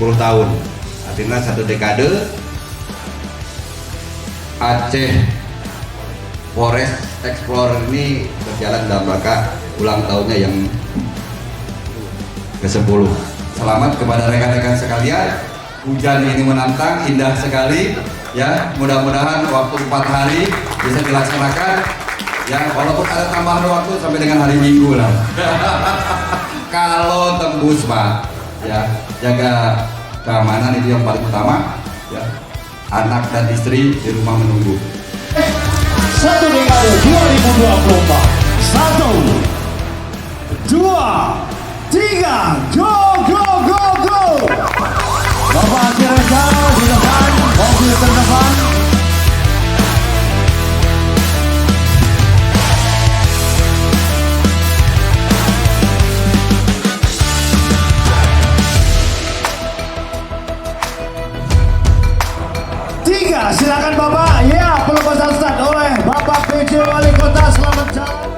10 tahun, artinya 1 dekade. Aceh Forest Explorer ini berjalan dalam rangka ulang tahunnya yang ke-10. Selamat kepada rekan-rekan sekalian. Hujan ini menantang, indah sekali ya. Mudah-mudahan waktu 4 hari bisa dilaksanakan ya, walaupun ada tambahan waktu sampai dengan hari Minggu lah. Kalau tembus Pak ya, jaga keamanan itu yang paling utama ya. Anak dan istri di rumah menunggu. 1 dekade 2024. 1, 2, 3, go go go go. Bapak Kireka di depan, mobil terdepan. Silakan Bapak, ya pelepasan start oleh Bapak PJ Wali Kota. Selamat jalan.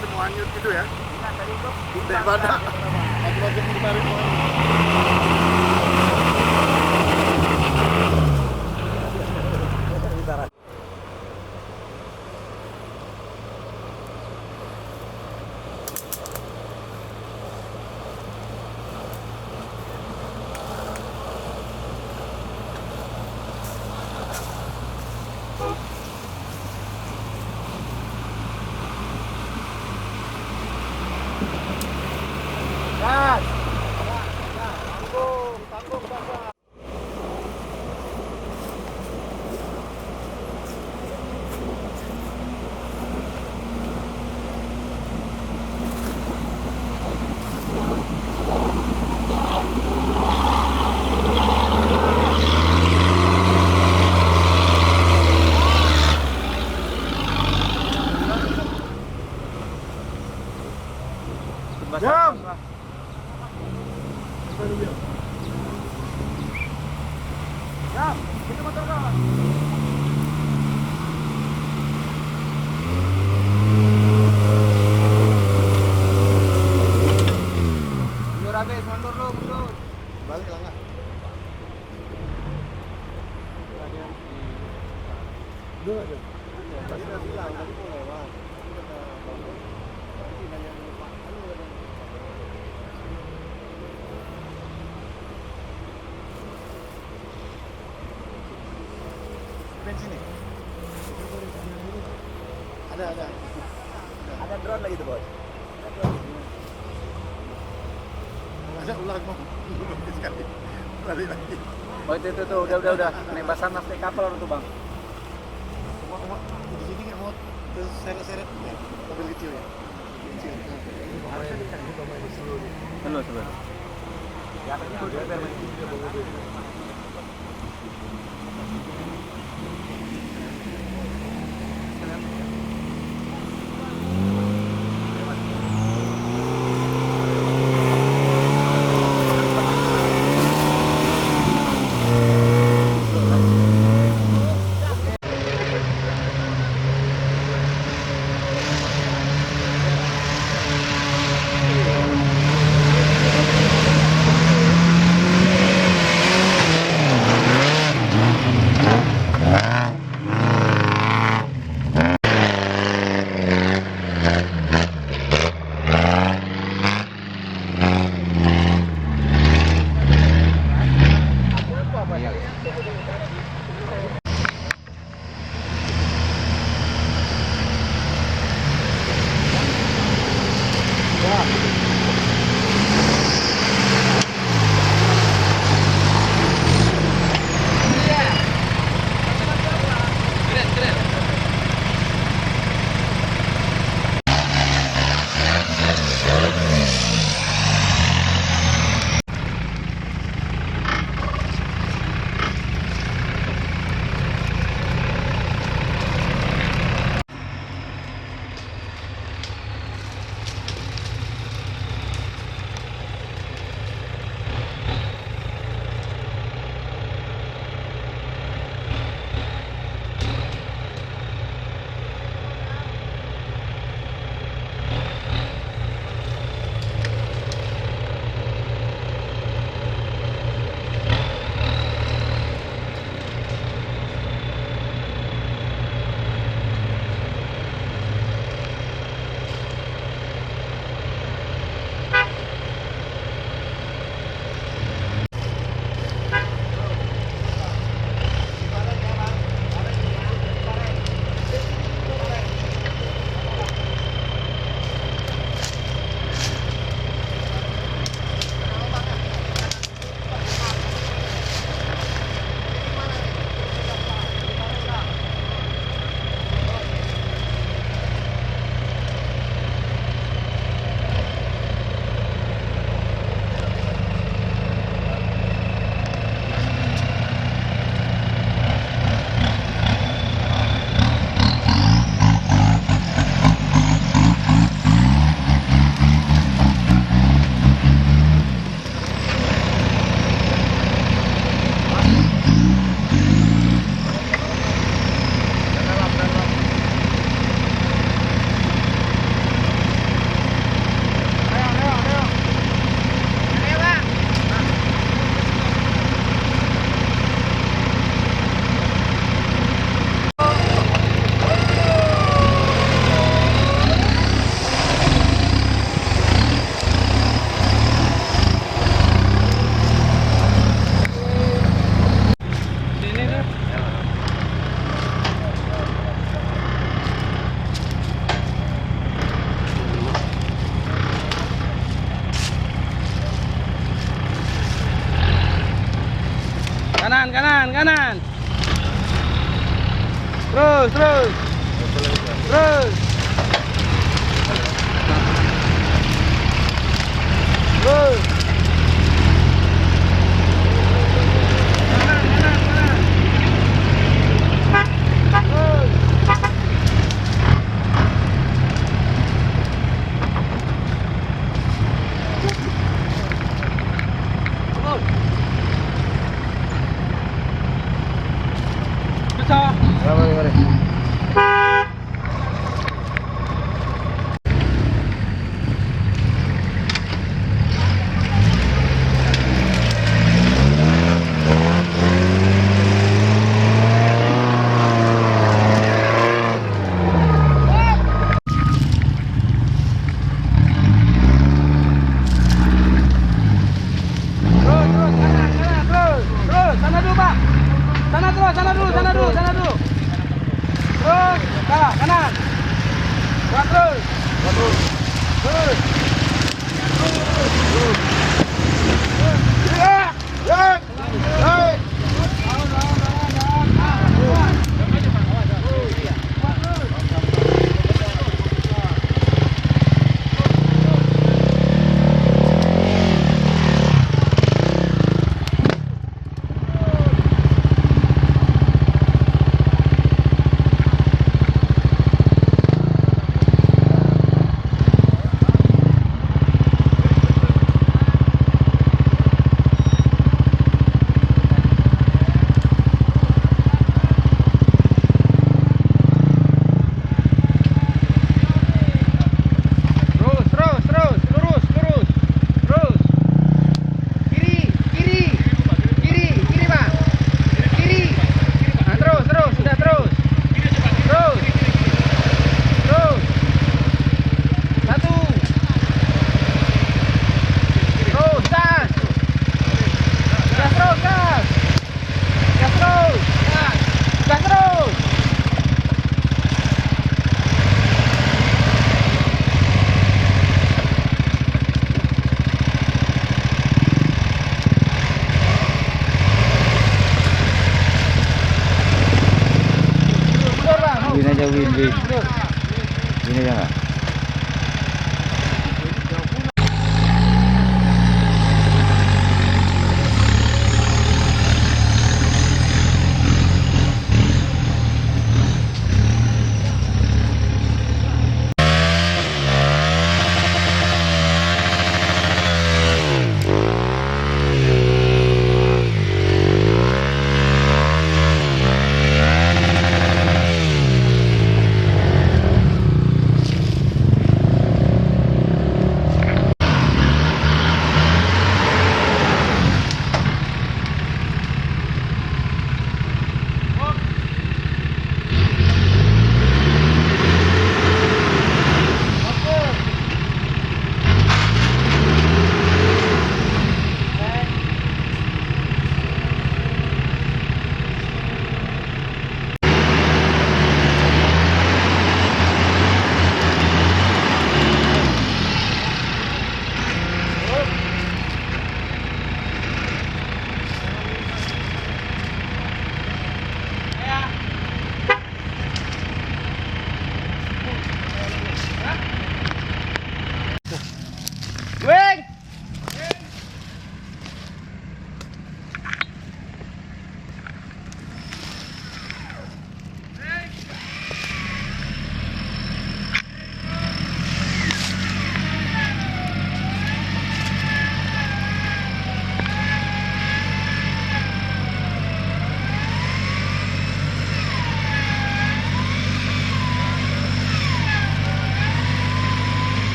nanti mau hanyut gitu ya. Daripada macam-macam ditarik mau hanyut. Jam. Jam, itu motor kawan. Mundur habis, mundur lu, mundur. Balik lah enggak? Udah ada. Tadi udah bilang, tadi mau lewat. Bensin nih. Ada drone lagi tuh, Bos. Ada ulang mau. Sekali. Balik lagi. Oh itu tuh udah. Naik Basarnas naik kapal tuh, Bang. Di sini nggak mau terus seret-seret ya. Mobil kecil ya. Kecil. Harusnya dikasih buka main di sini. Benar. Ya, atasnya udah biar main. Terus. Terus. Terus. Ini aja nggak?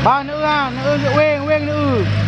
Ba nữa à, nữa quên nữa.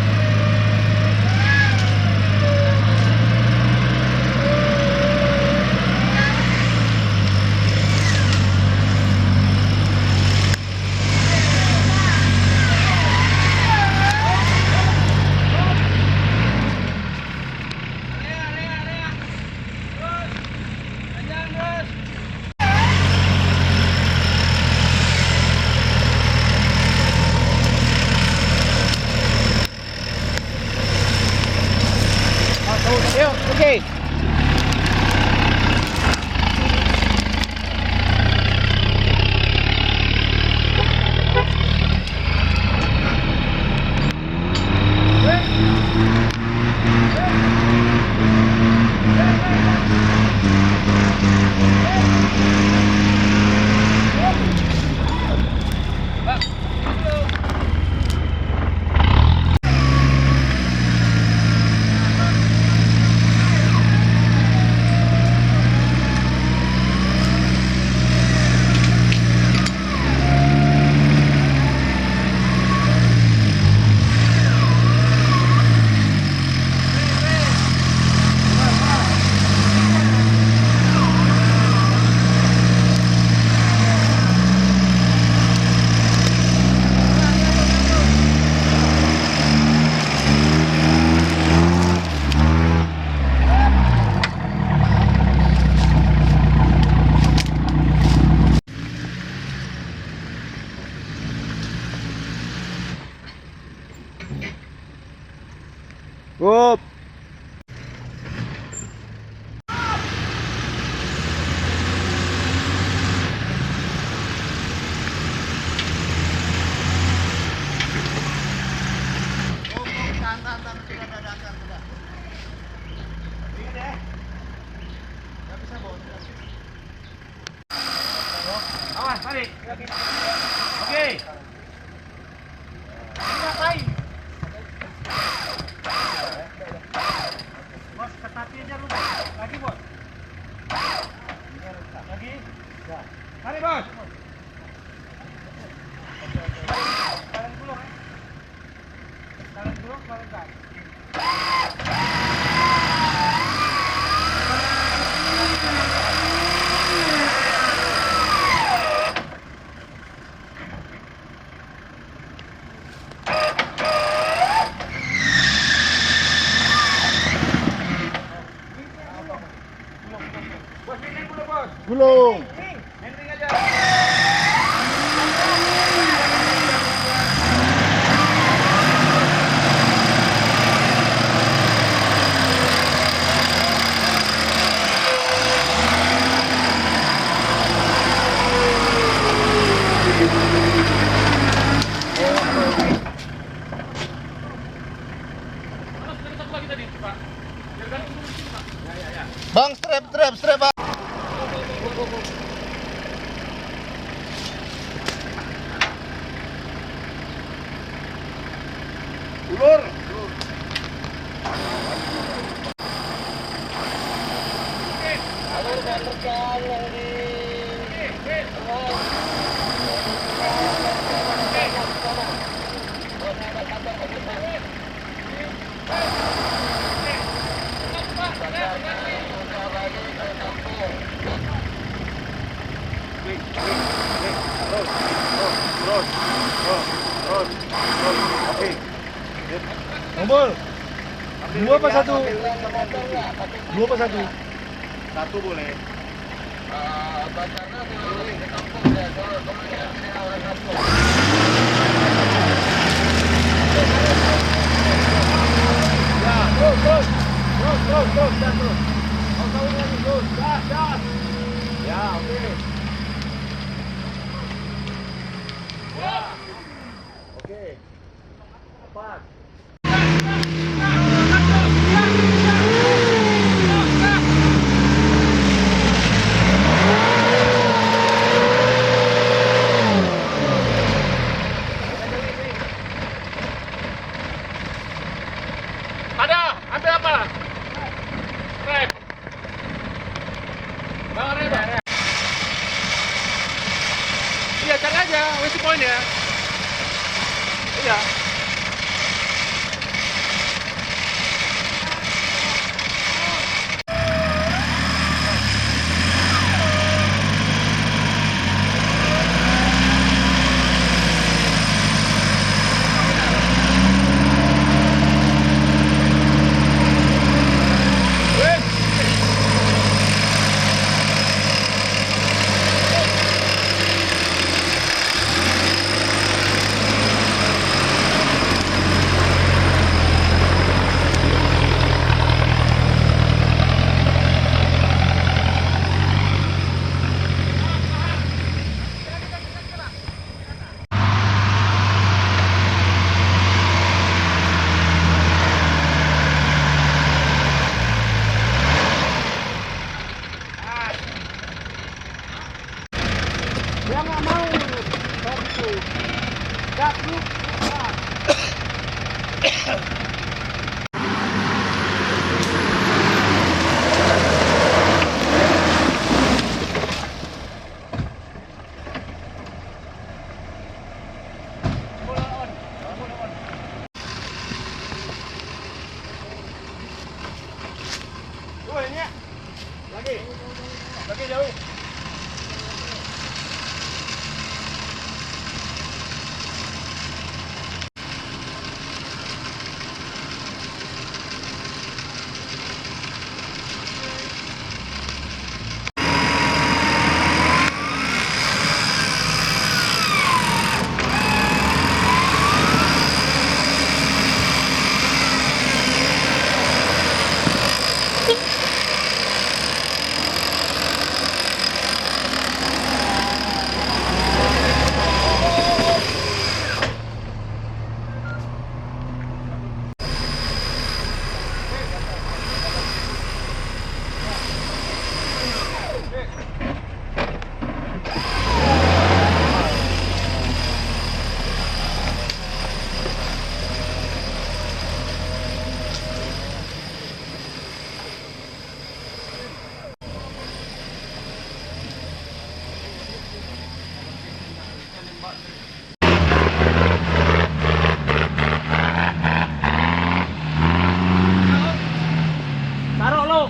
Up. Awas, tarik. Oke. Ngapain? Bos, ketati aja lu. Lagi, Bos. Lagi. Ya. Tarik, Bos. Tarik dulu, ya. Tarik dulu, tarik kan. Gulung. Handling aja. Bang, strap, Bang. Ulur. Oke. Tombol. Dua apa satu? Dua apa satu? Satu boleh. Ya, oke. Oke. Empat. Ada, ambil apa? Rep. Bawa rep. Iya, cari aja, wisi point ya. Iya. Dia nggak mau begitu. Gas lu. Lagi jauh. Taruh lo.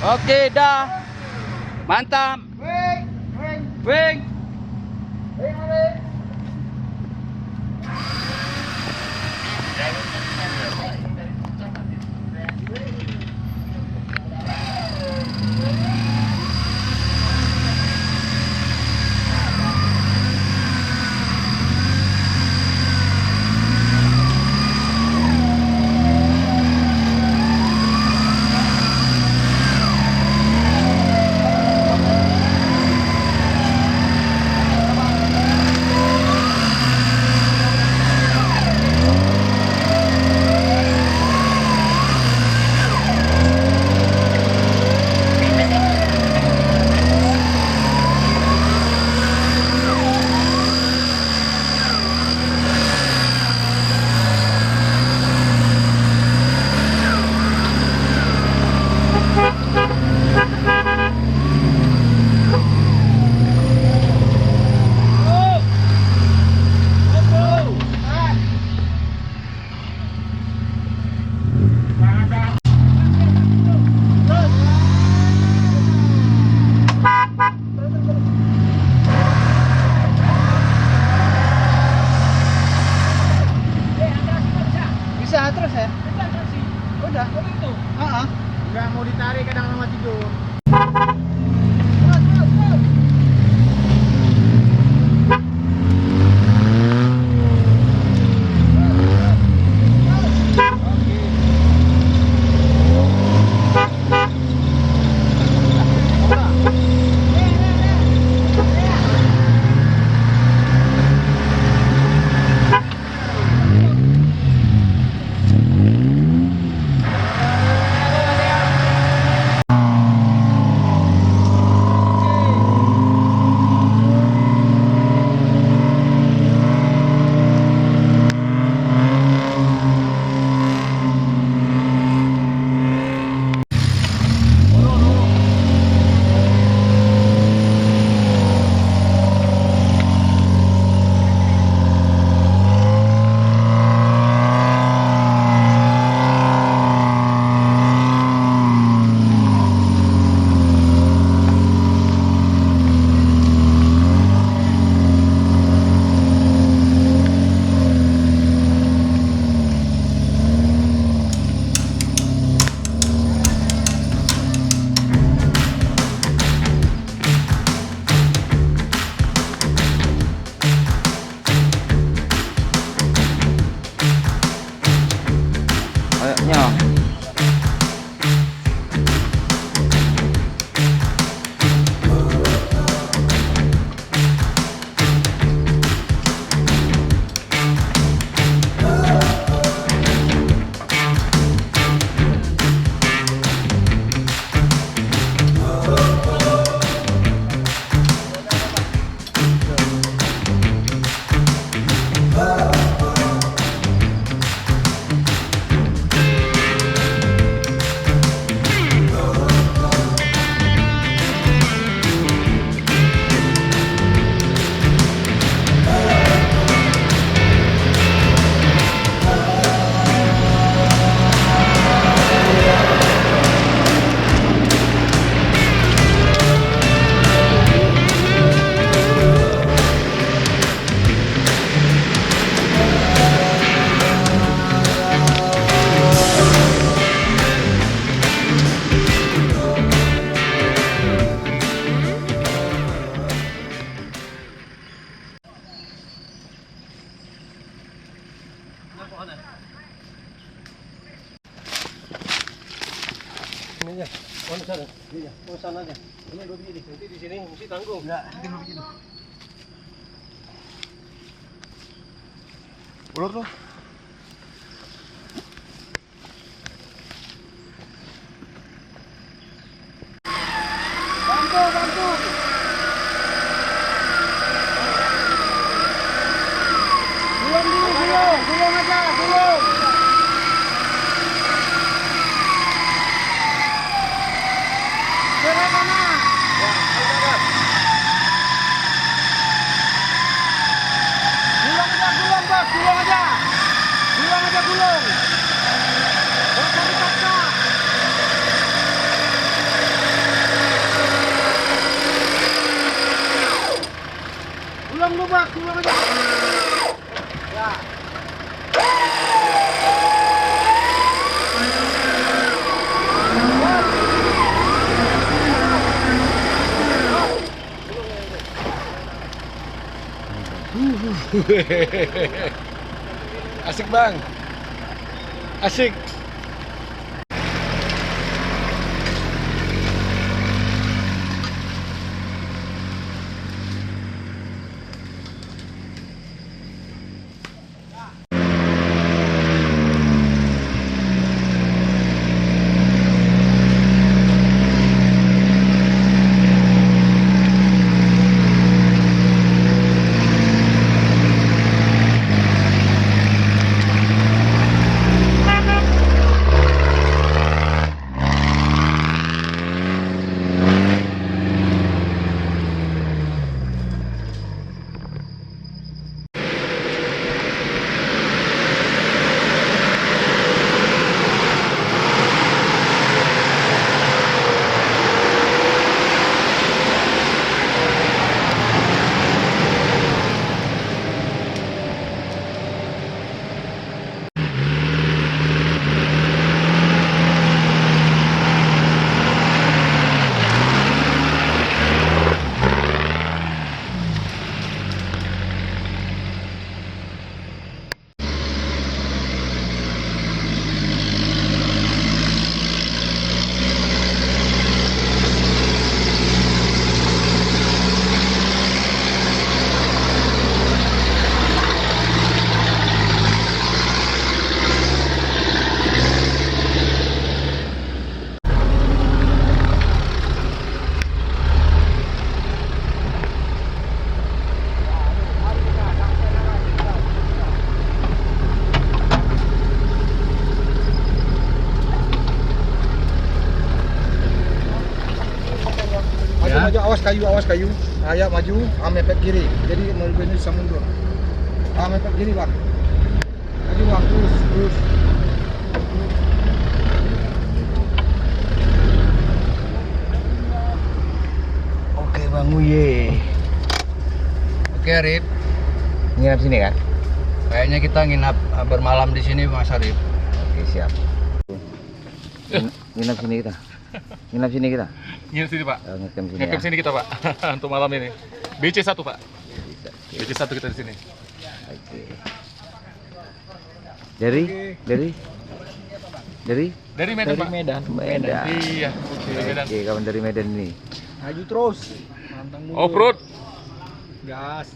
Oke, dah. Mantap. Wing. Mana sana? Iya, oh sana aja. Ini 2 biji. Nanti di sini mesti tanggung. Enggak, nanti 2 biji. Ulur tuh. Bantu, bantu. Gulung dulu, gulung. Gulung aja, gulung. Gerak kanan. Ya, gerak. Gulung aja, gulung, Bos. Gulung aja. Gulung aja, gulung. Gak usah dipaksa. Gulung lu, Bos. Gulung aja. Ya. Asik bang, asik. Maju, awas kayu. Saya maju, mepet kiri. Jadi ini bisa mundur. Mepet kiri bang. Maju bang, terus. Oke bang Uye. Oke Arif, Nginap sini kan? kayaknya kita nginap bermalam di sini Mas Arif. Oke siap. Nginap sini kita. Nginap sini kita. Nginep sini Pak. Ngecamp Sini kita Pak. Untuk malam ini. BC1 Pak. BC1 kita di sini. Oke. Dari Medan Pak. Medan. Iya. Dari Medan. Oke, kawan dari Medan ini. Maju terus. Mantang dulu. Off road. Gas.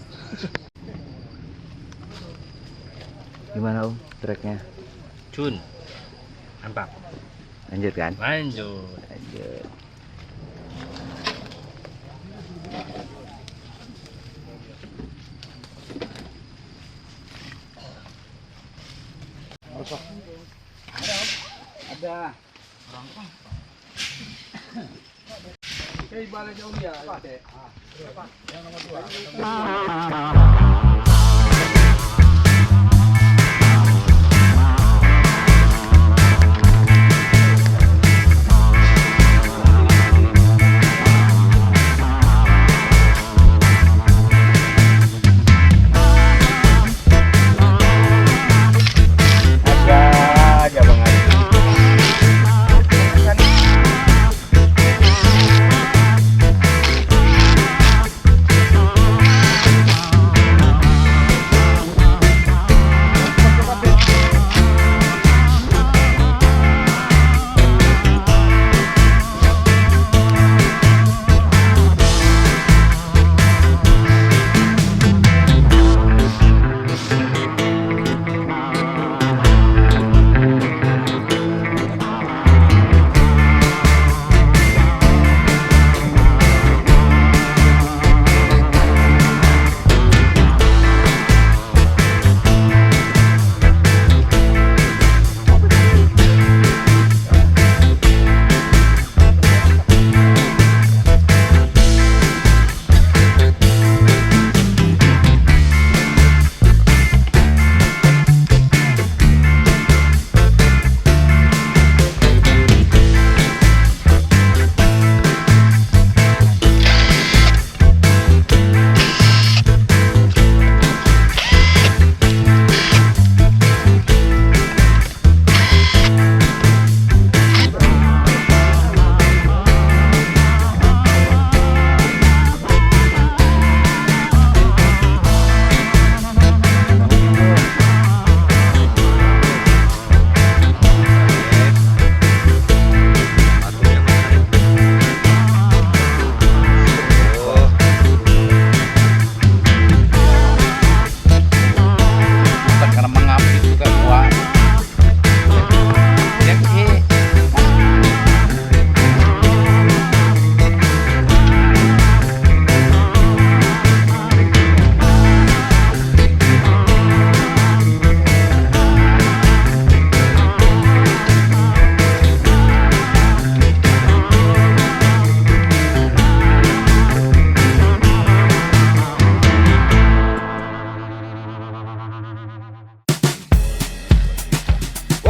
Gimana Om treknya? Cun. Mantap. Lanjut kan? Lanjut. Lanjut. Ada. Oke, balik jauh ya. Yang nomor 2.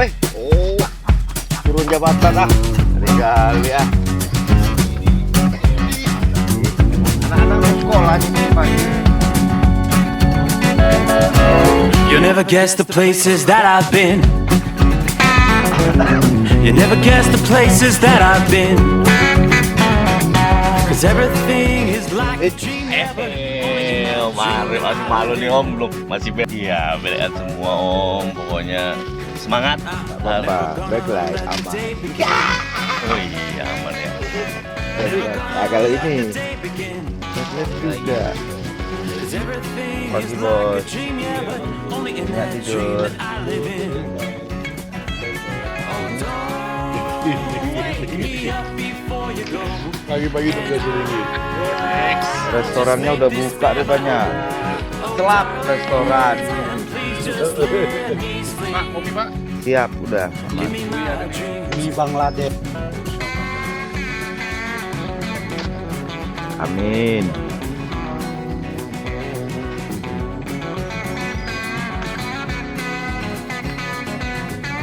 Weh, oh, turun jabatan ah, kali ah. Anak-anak mau sekolah ini pagi. You never guess the places that I've been. You never guess the places that I've been. Cause everything is like a dream. Mari, masih malu nih om, belum masih iya beda semua om, pokoknya semangat. Baiklah, aman. Oh iya aman ya. Nah kalau ini, juga. Pagi bos, nggak tidur. Pagi-pagi tuh gak sini. Restorannya udah buka rupanya. Celap restoran. Pak, kopi pak. Siap udah. Di Bangladesh. Amin.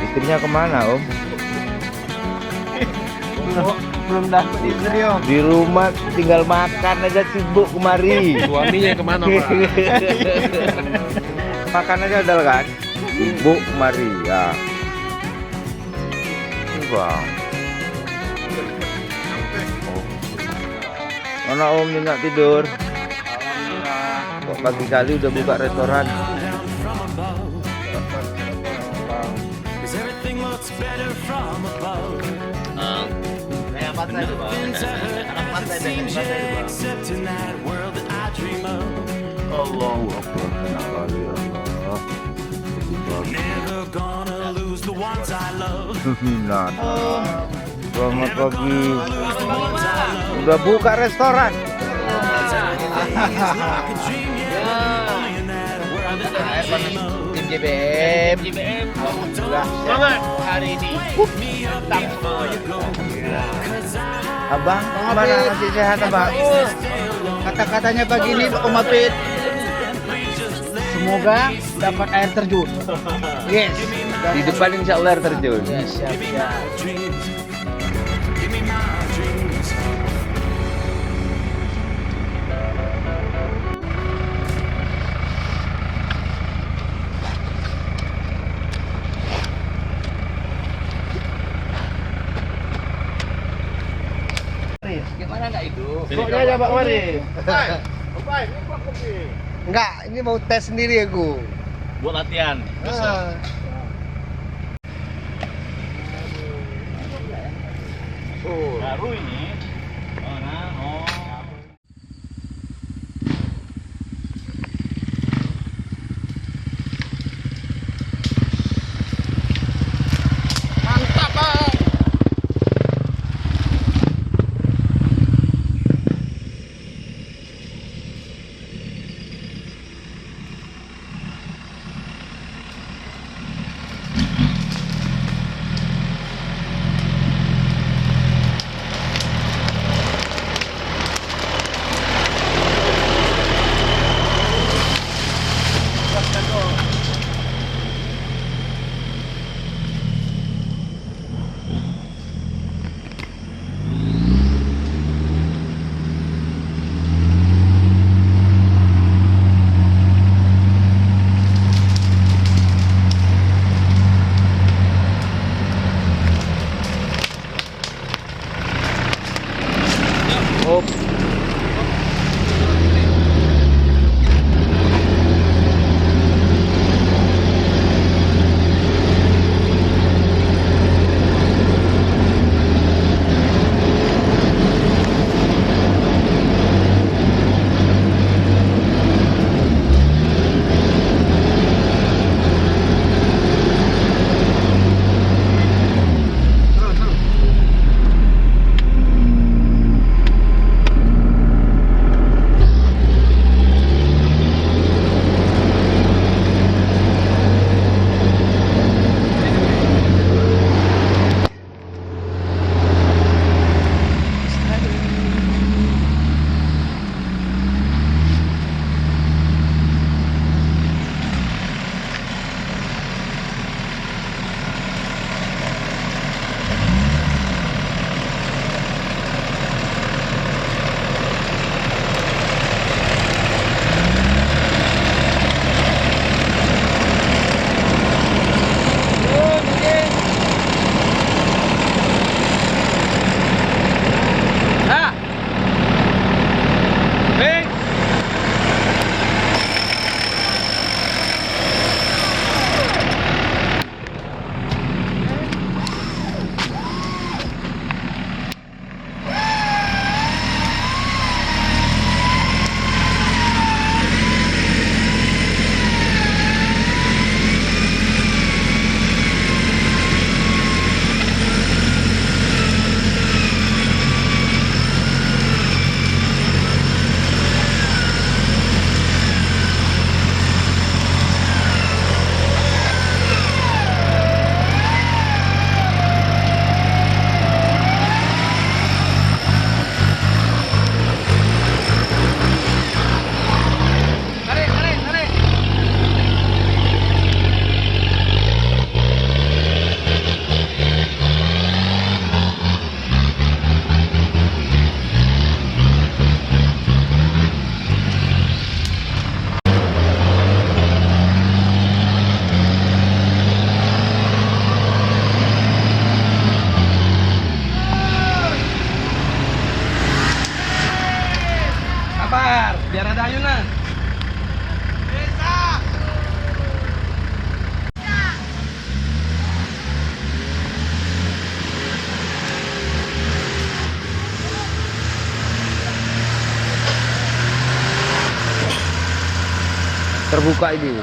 Istrinya kemana om? Belum dapat istri om. Di rumah tinggal makan aja sibuk kemari. Suaminya kemana pak? Makan aja udah kan? Sibuk kemari ya. Bang. Mana om nyenyak tidur? Kok pagi kali udah buka restoran? Allahu Akbar. Nah, selamat pagi. Udah buka restoran. Tim JBM. Semangat hari ini. Abang, mana masih sehat abang? Kata-katanya pagi ini Om Apit. Semoga dapat air terjun. Yes. Di depan insya Allah air terjun. Yes, siap. Gimana enggak itu? Pokoknya aja Pak Mari. Enggak, ini mau tes sendiri aku. Buat latihan. Baru ini. Oh, nah, oh. Mantap, Bang. buka ini.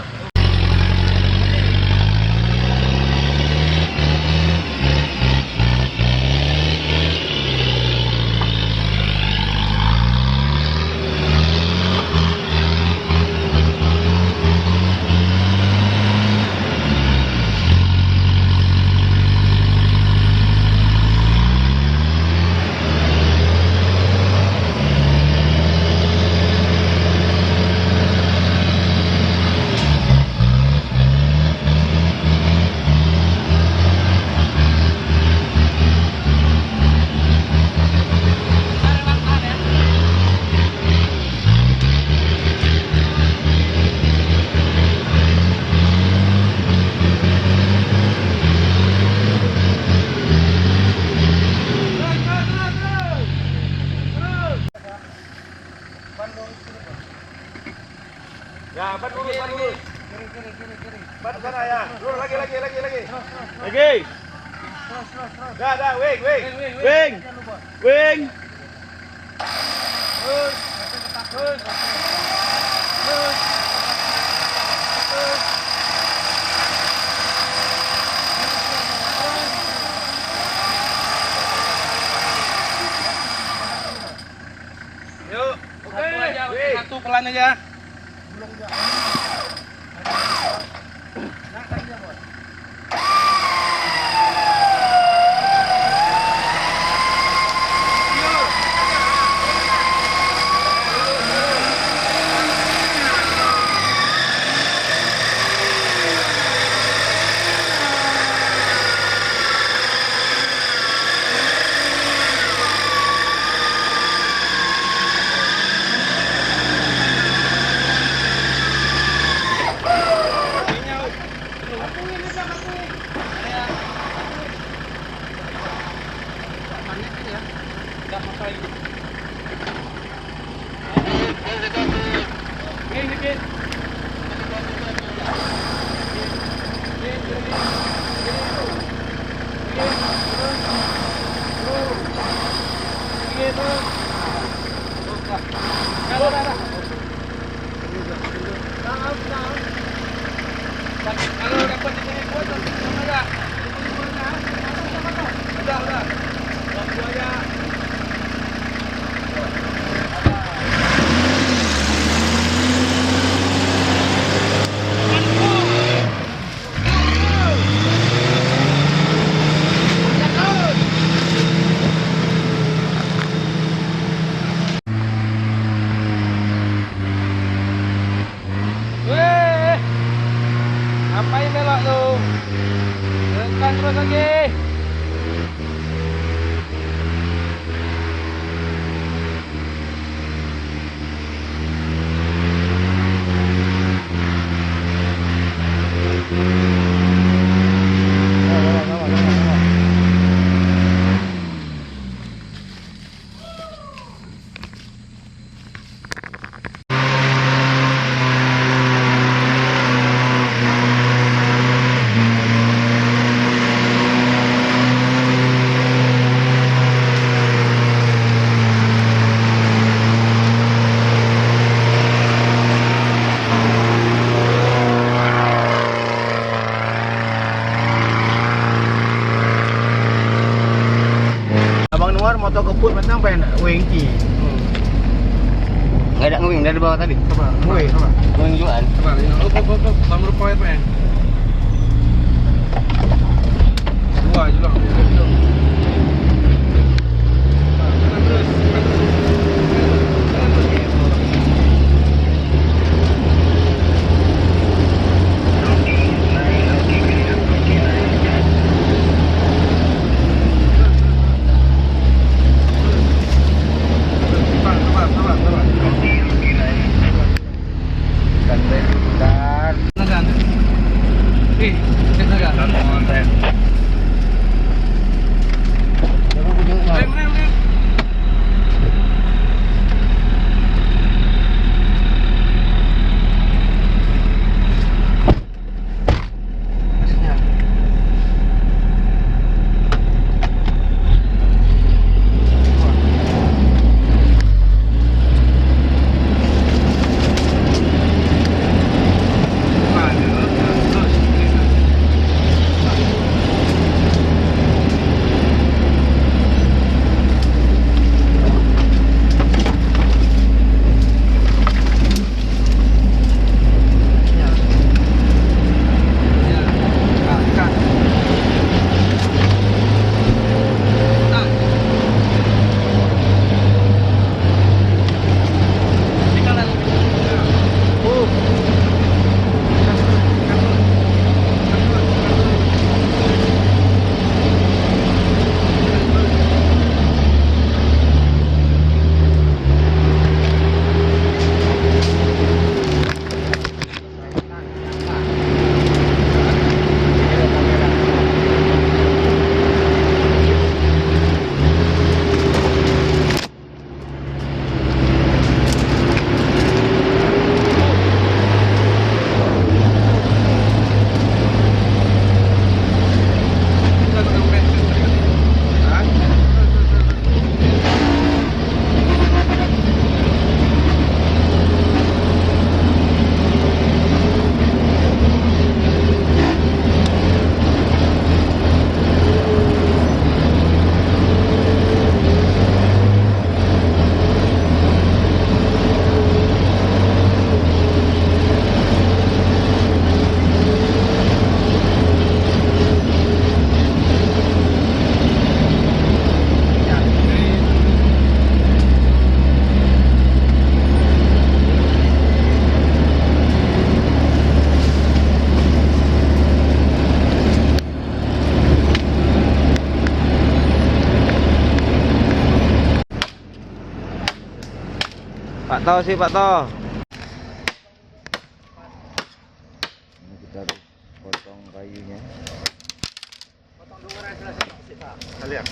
Ya, ban lurus. Kiri. Ban sana ya. Lurus lagi. Lagi. Dah, wing. Terus. Yuk, satu pelan aja. Kalau dapat di sini kuat, enggak? Udah. Buaya. Ngapain belok lu? Tekan terus lagi. Motor keput macam pengen wing ki. Nggak ada ngewing dari bawah tadi. Coba. Menunjukkan. Coba. Sama rupa apa ya? Dua juga. Toh sih Pak Toh. Ini kita harus potong kayunya. Kalian.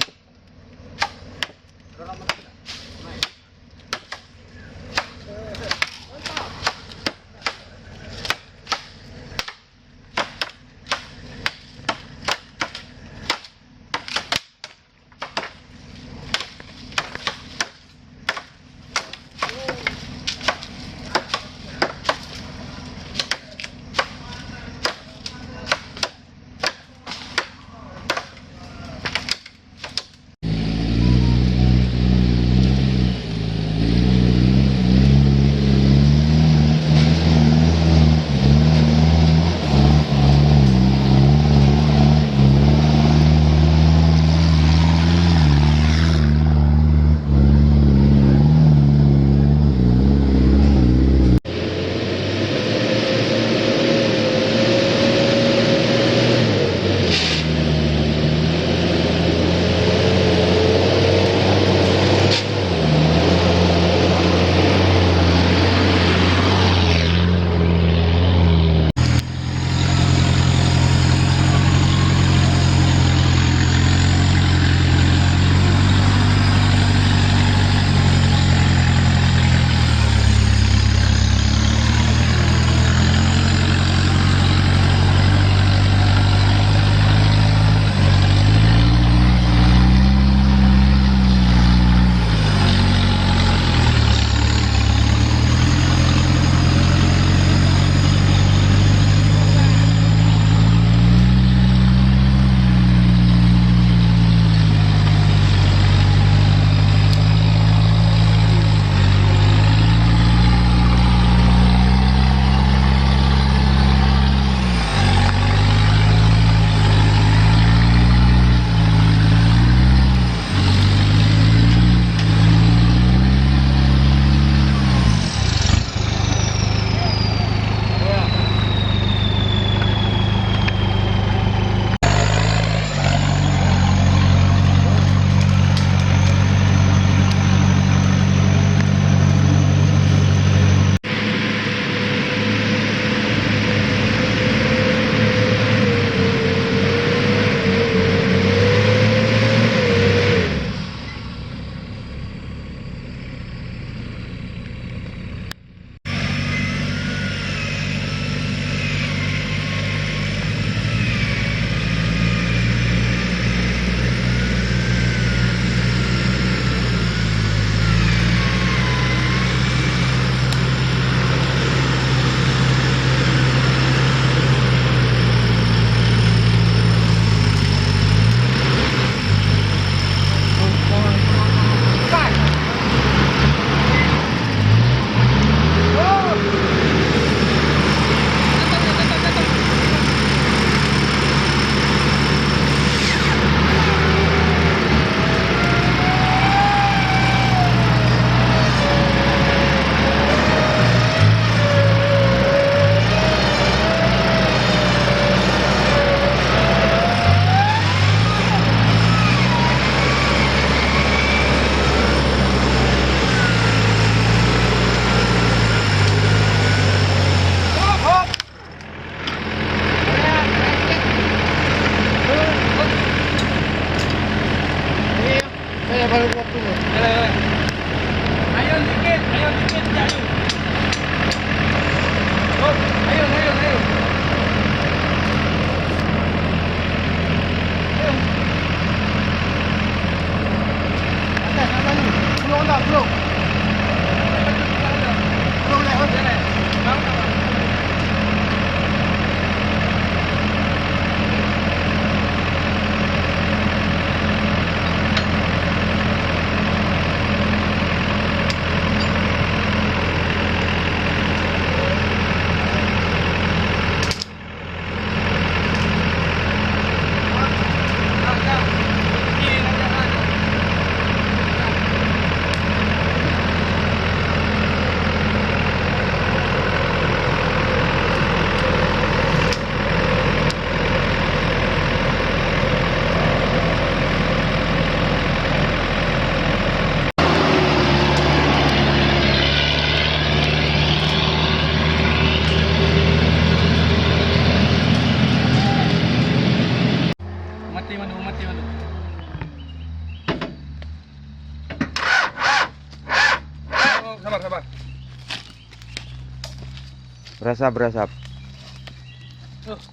Berasap.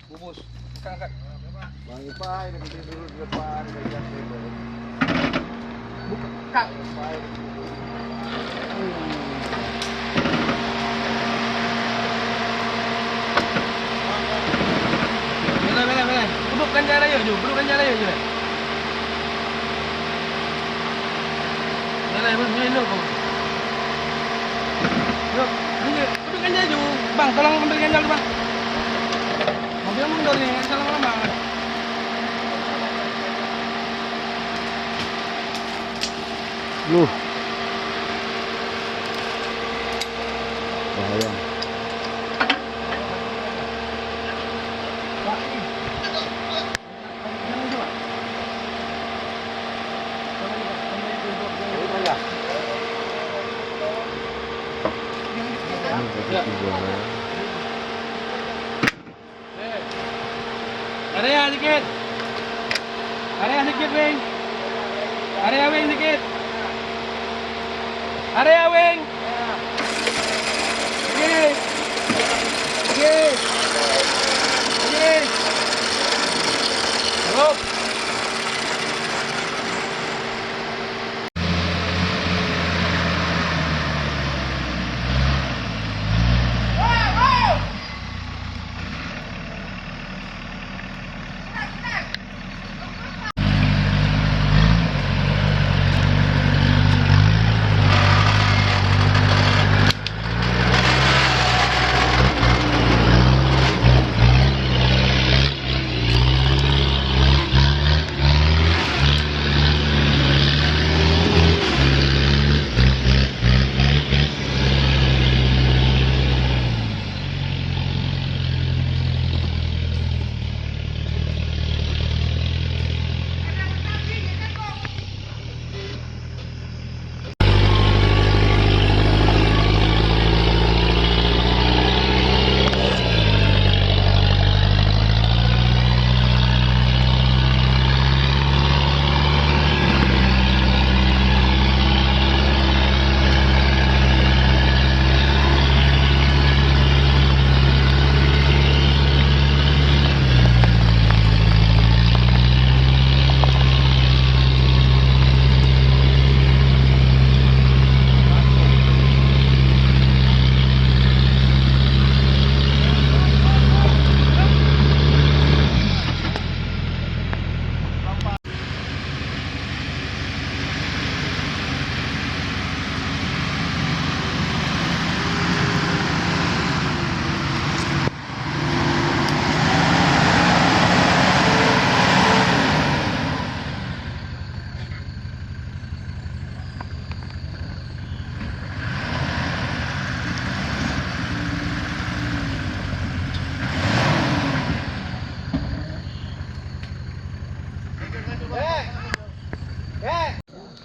Bubus. Angkat. Bang Ipai dulu di depan Kak. Belah. Dudukkan jalan yuk. Belah, duduk. Yuk, dudukkan jalan yuk. Bang, tolong ambil ganjal bang. Mobil mundur nih, lama-lama. Loh. Bahaya. Area sedikit. Wing. Area wing sedikit. Area wing. Oke. Stop.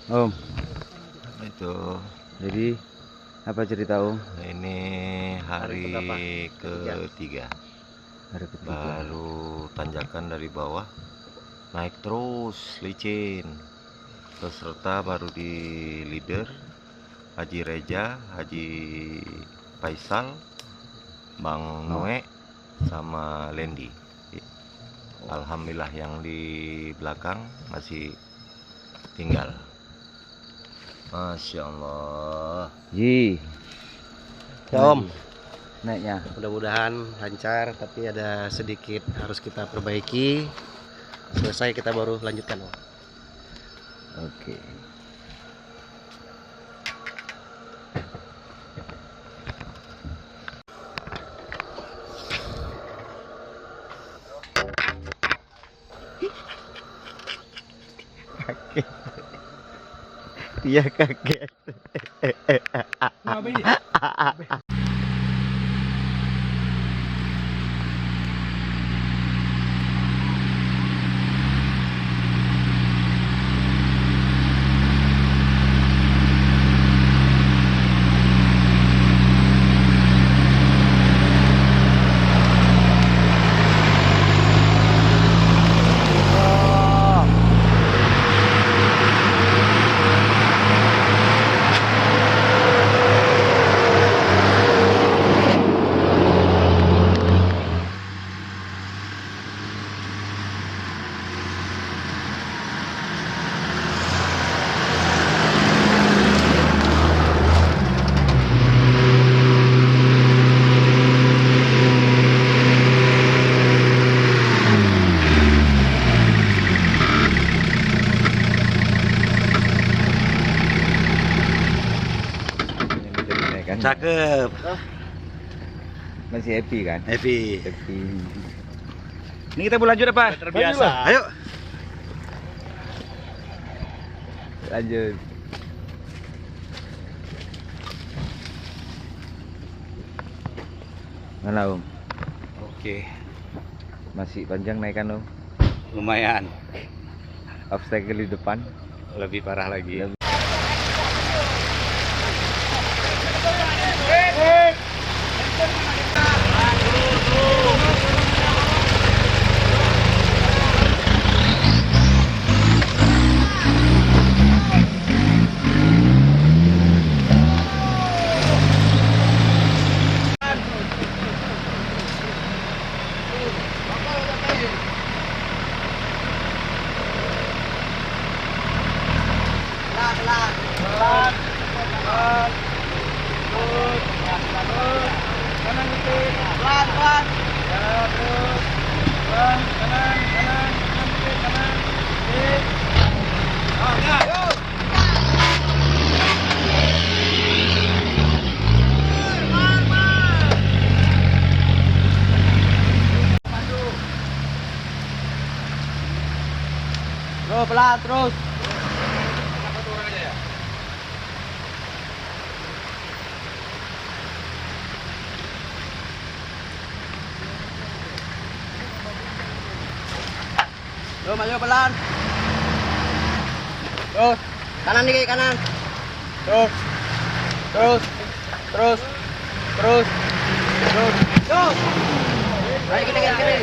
Om. Itu. Jadi apa cerita Om? Ini hari ketiga. Hari ketiga. Baru tanjakan dari bawah naik terus licin. Peserta baru di leader Haji Reja, Haji Faisal, Bang Noe sama Lendi. Alhamdulillah yang di belakang masih tinggal. Masya Allah. Ji. Om, Naiknya. mudah-mudahan lancar, tapi ada sedikit harus kita perbaiki. Selesai kita baru lanjutkan, Om. Oke. Dia kaget. Cakep. Masih happy kan? Happy. Happy. Ini kita mau lanjut apa? Terbiasa. Ayo. Lanjut. Mana Om? Oke. Masih panjang naikan Om? Lumayan. Obstacle di depan? Lebih parah lagi. Terus pelan terus. Terus maju pelan. Terus kanan dikit kanan. Terus. Terus. Terus. Terus. Terus. Terus. Ayo kiri kiri kiri.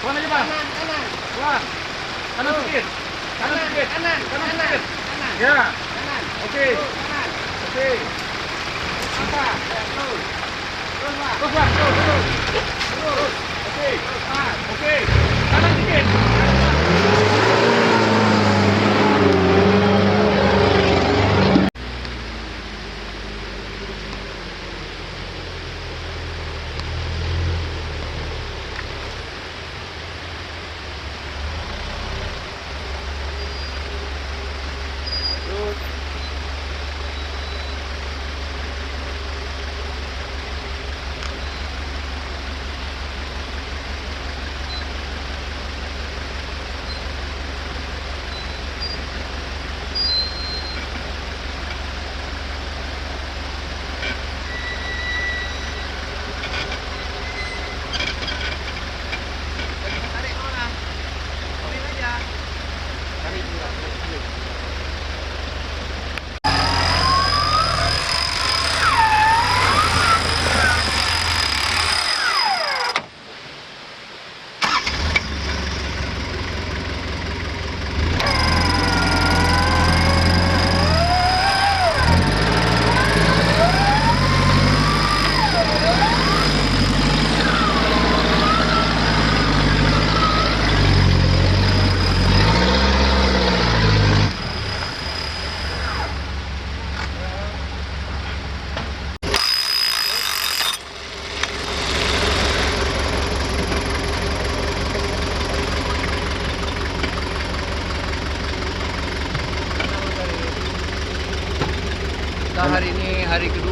Kanan aja, Bang. Kanan. Wah. Kanan sedikit. Kanan sedikit. Kanan sedikit. Ya. Oke. Oke. Apa? Terus. Terus, Bang. Terus. Oke. Oke. Kanan sedikit.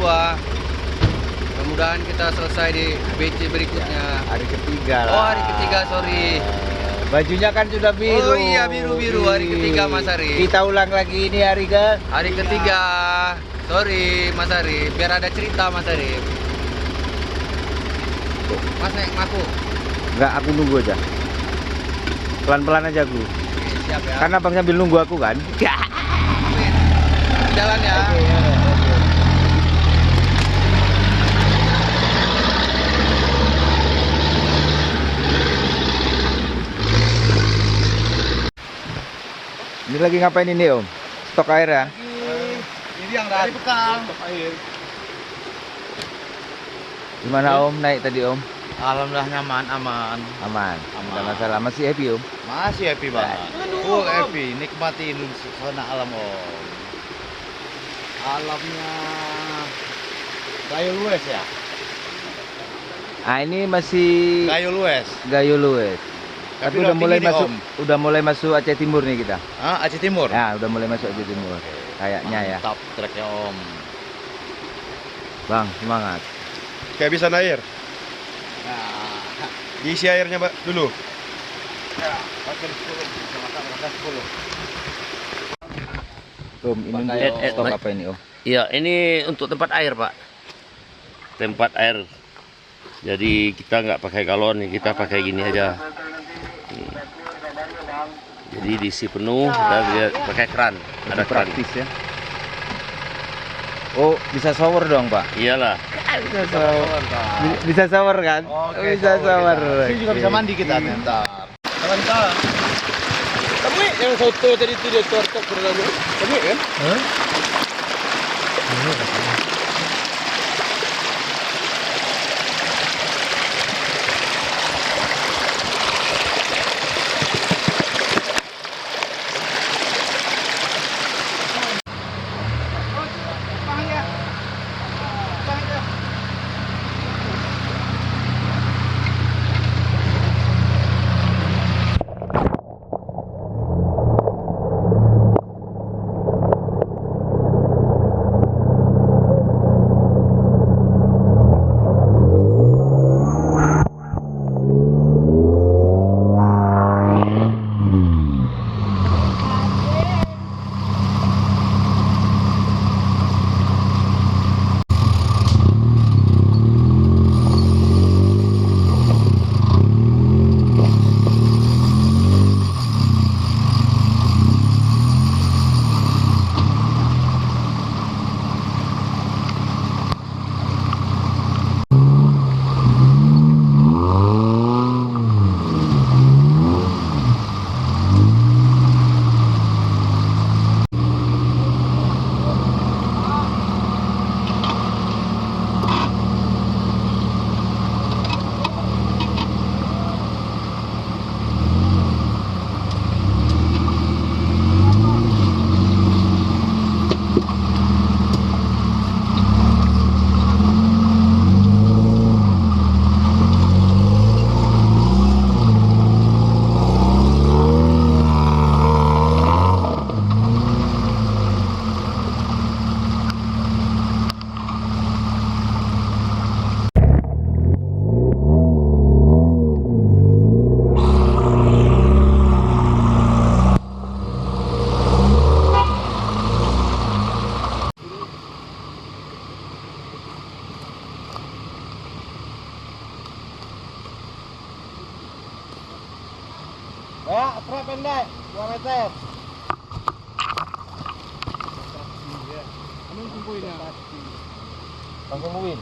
kedua. Mudah-mudahan kita selesai di BC berikutnya. Hari ketiga lah. Oh, hari ketiga, sorry. Bajunya kan sudah biru. Oh iya, biru-biru hari ketiga Mas Ari. Kita ulang lagi ini hari ke? Hari ketiga. Sorry Mas Ari, biar ada cerita Mas Ari. Mas naik ngaku. Enggak, aku nunggu aja. Pelan-pelan aja aku. Oke, siap ya. Karena abang sambil nunggu aku kan. Jalan ya. Ini lagi ngapain ini Om? Stok air ya? Ini yang dari bekal. Air. Gimana Om naik tadi Om? Alhamdulillah nyaman, aman. Aman. Tidak masalah. Masih happy Om? Masih happy banget. Full happy, nikmati suasana alam Om. Alamnya Gayo Lues ya? Ah ini masih Gayo Lues. Gayo Lues. Tapi udah mulai tinggi nih, masuk, Om. udah mulai masuk Aceh Timur nih kita. Ah, Aceh Timur. Ya, udah mulai masuk Aceh Timur. Kayaknya ya. Mantap treknya Om. Bang, semangat. Kehabisan air. Nah, Diisi airnya Pak dulu. pakai 10, Om, ini stok apa ini Om? Iya, ini untuk tempat air, Pak. Tempat air. Jadi kita nggak pakai galon, kita pakai gini aja. Nih. Jadi diisi penuh dan dia pakai keran. Ada keran. Praktis ya. Oh, bisa shower dong Pak? Iyalah. Bisa shower. Bisa shower kan? Bisa shower. Ini juga bisa mandi kita ntar. Kamu yang foto tadi itu dia tortok berlalu. Kamu kan? Ya, trap pendek, 2 meter. Langsung win.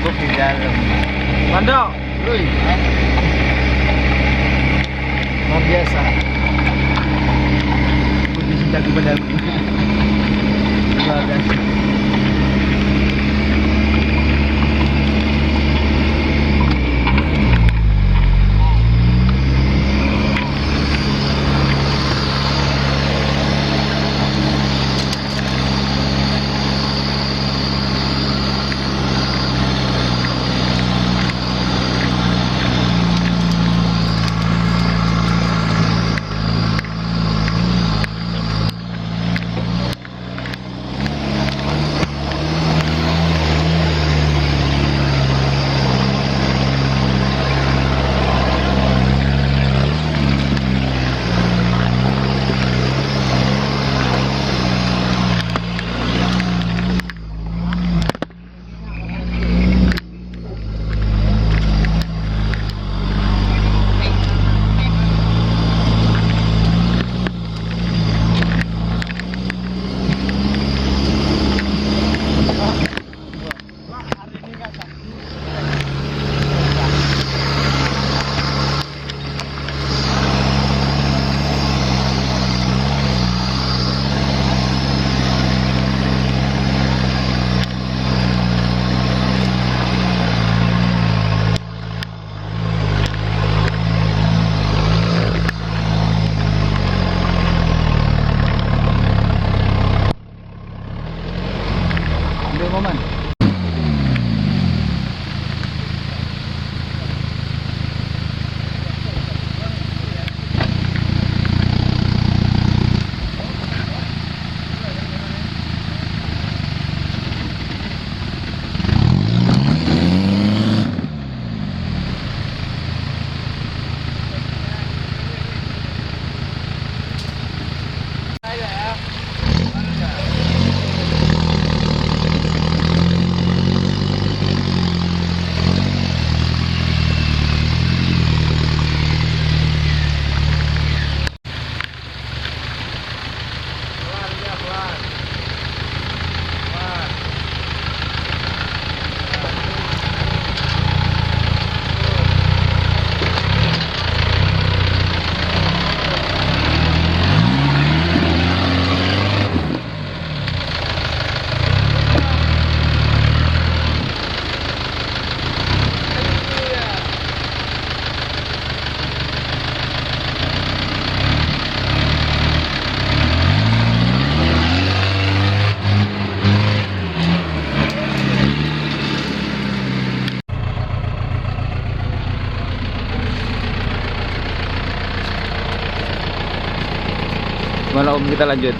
mabuk di dalam. Mandok. Luy. Luar biasa. Putih cinta kepada aku. Luar biasa. Ambil momen. Gimana Om, kita lanjut?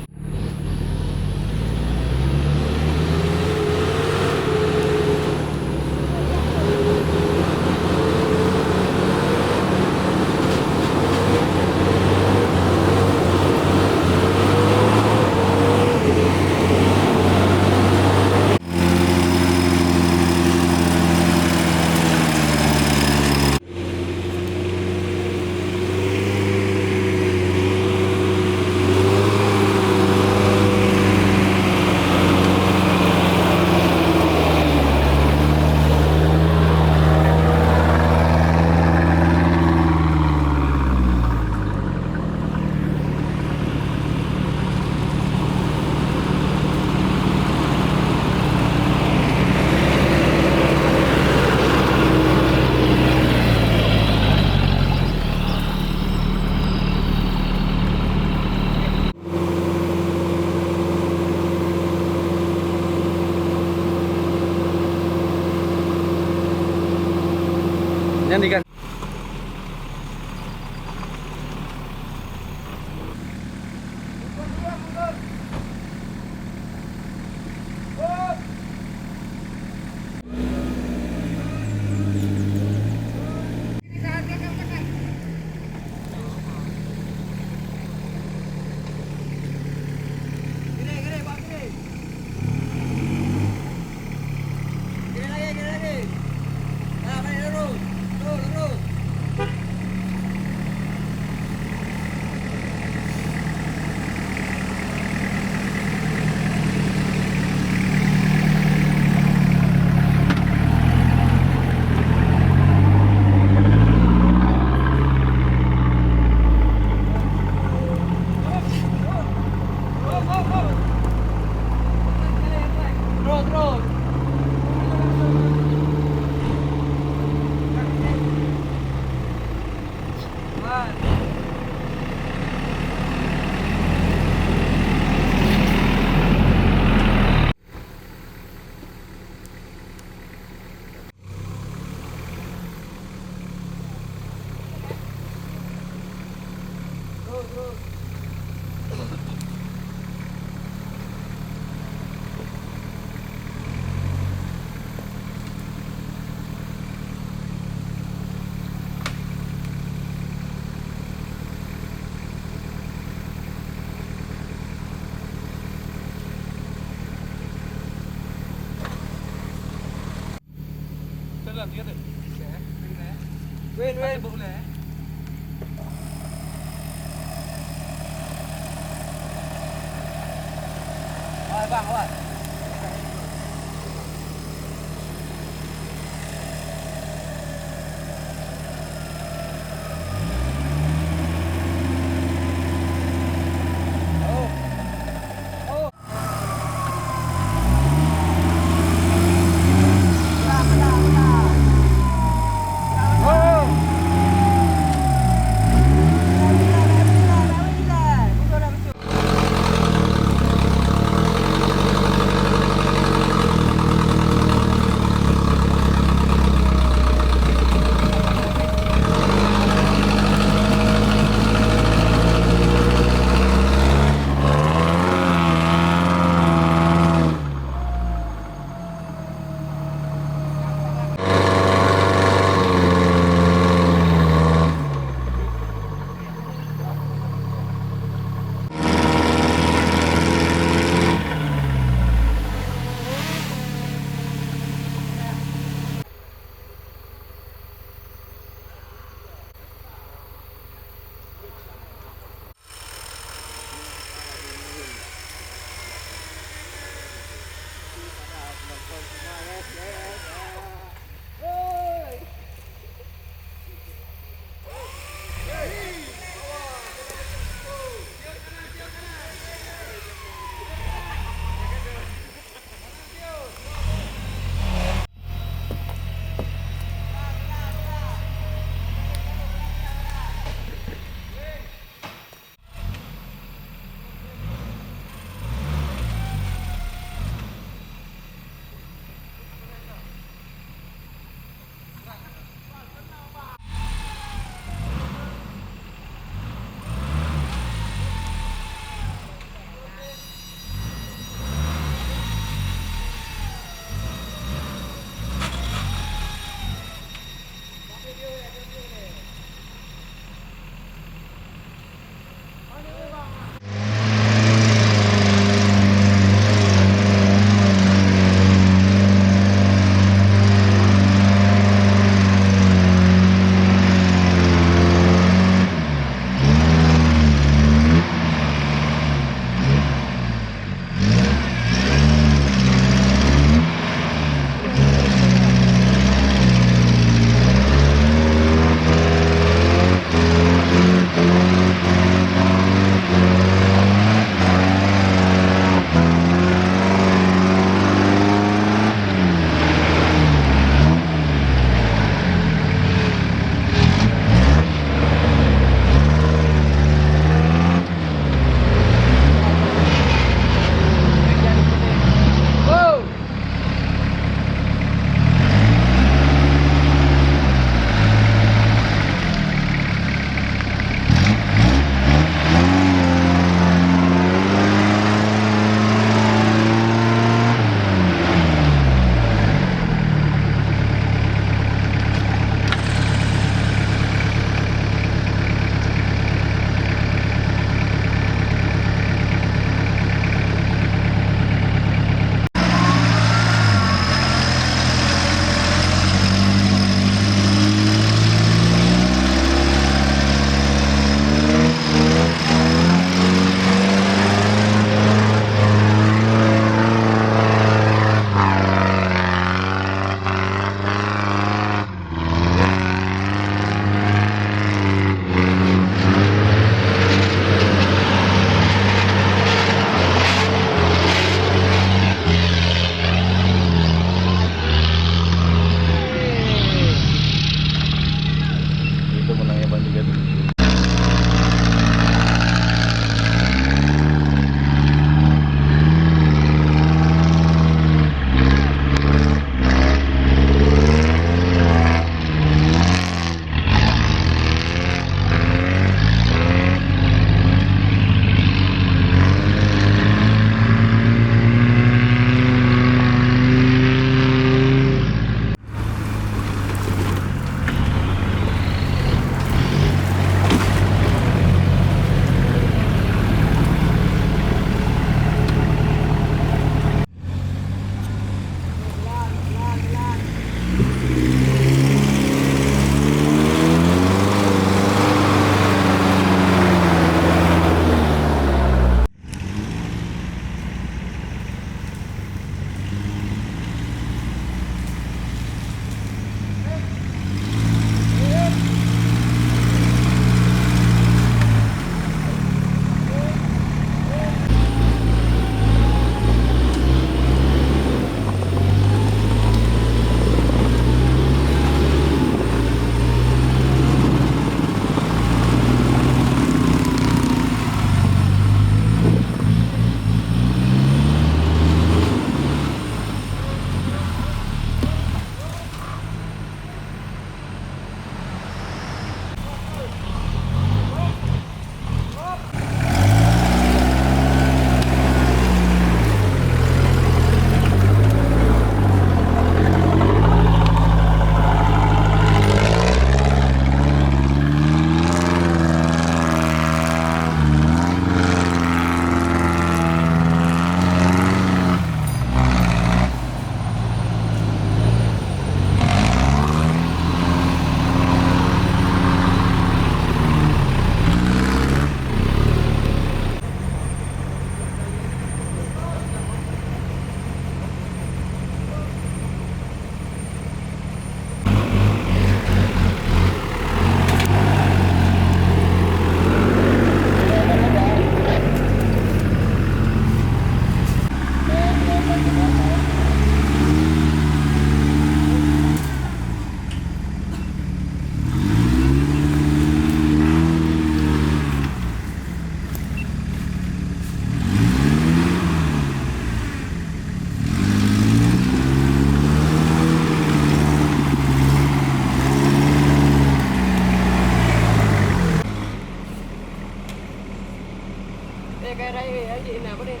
pakai rai aja ini apa nih?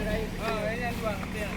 Rai. Oh, ini yang dua. Iya.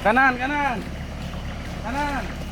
Kanan, kanan. Kanan.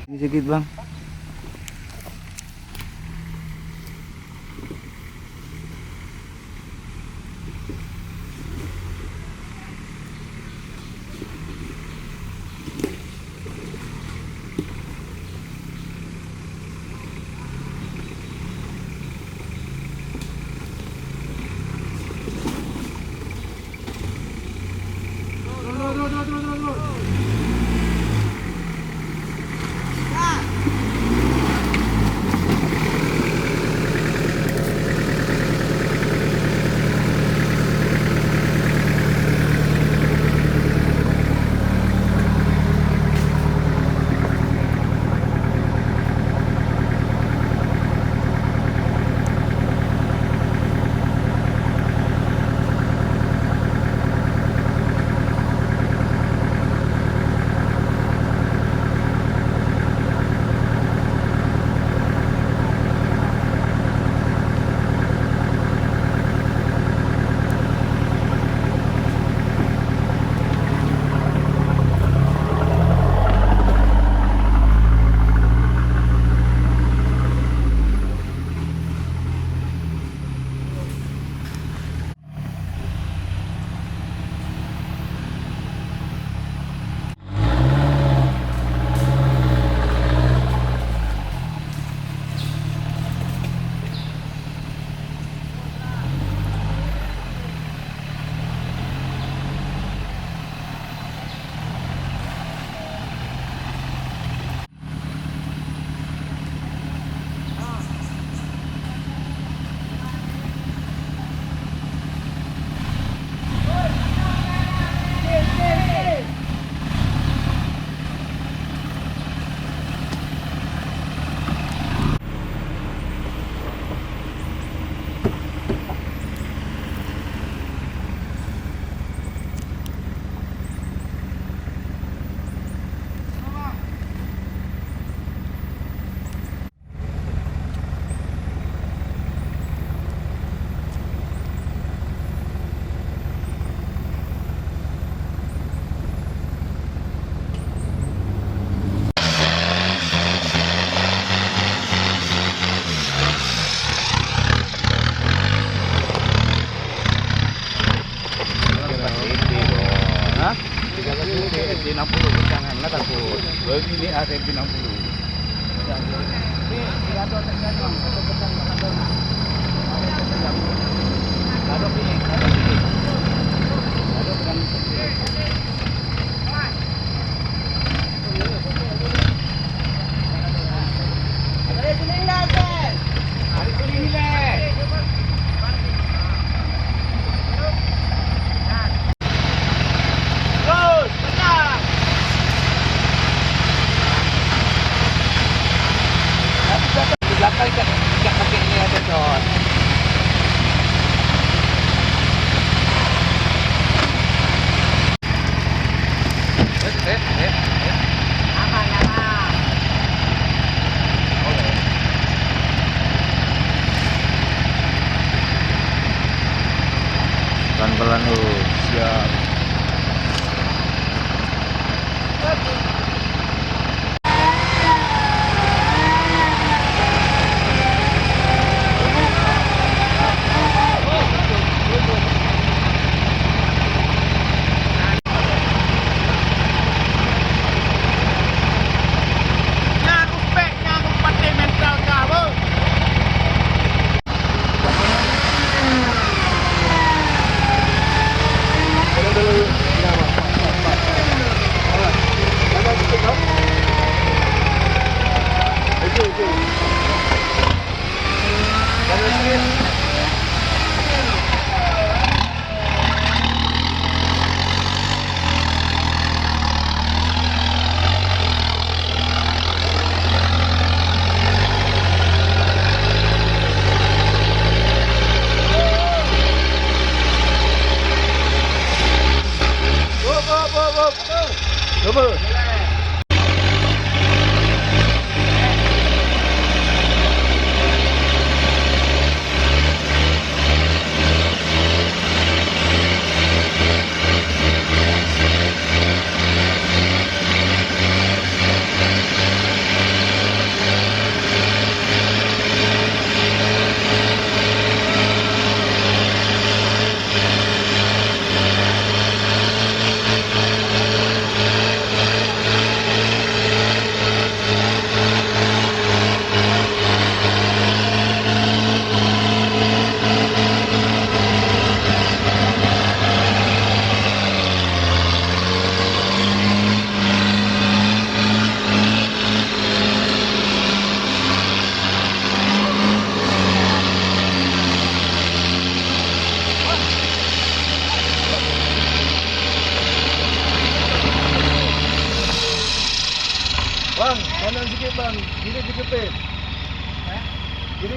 Sedikit bang. Pelan-pelan lu, siap. sikit bang, gini dikepit. Gini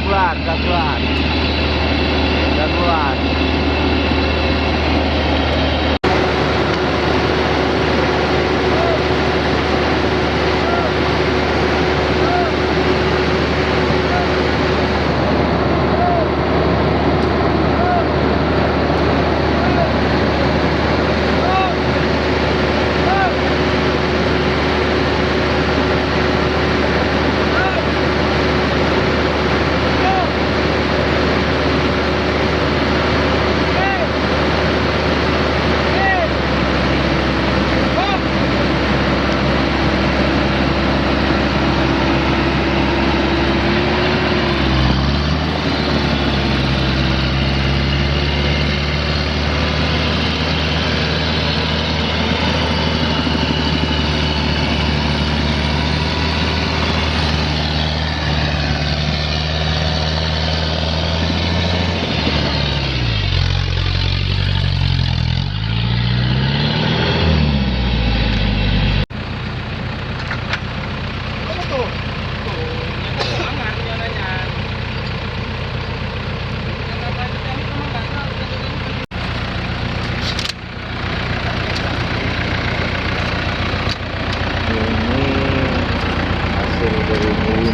keluar.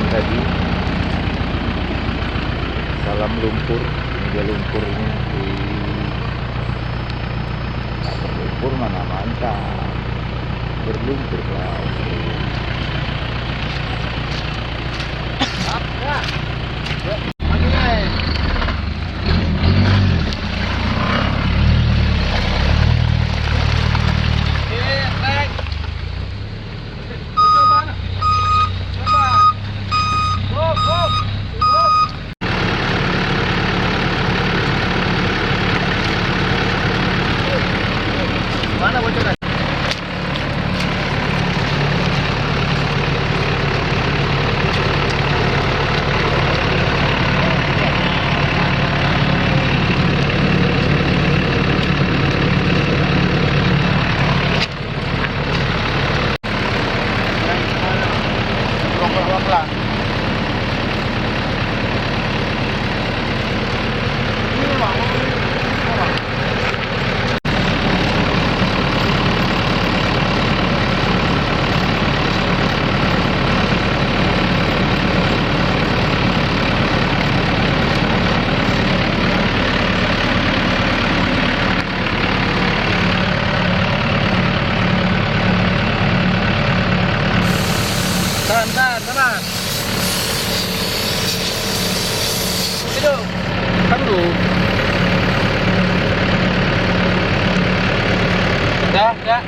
Tadi salam lumpur, media lumpurnya di berlumpur mana mantap, berlumpur lah. Mana bocoran? Tahan. Hidup. Tunggu. Dah.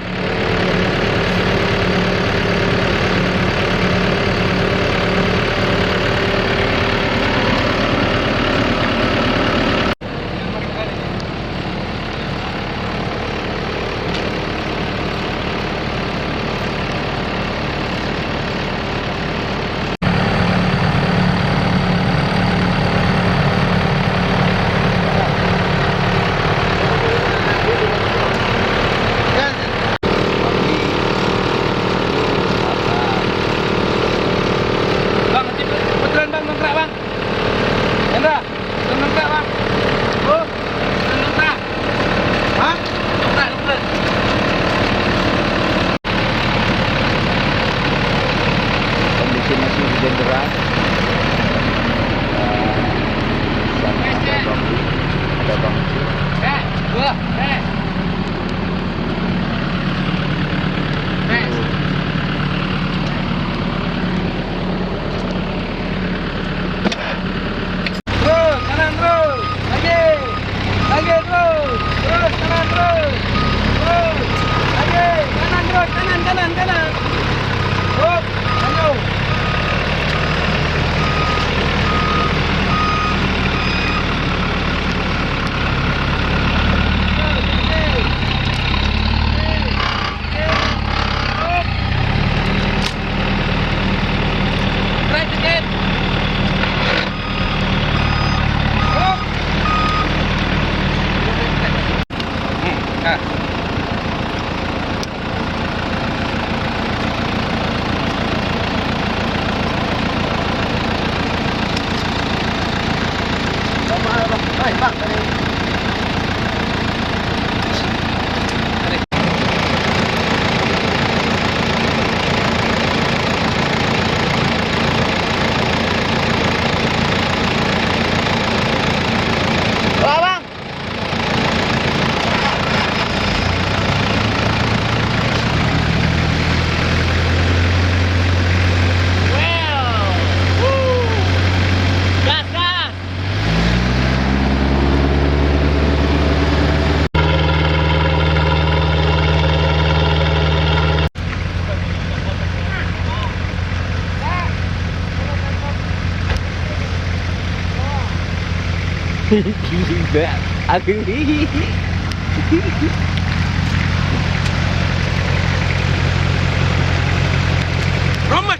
Roma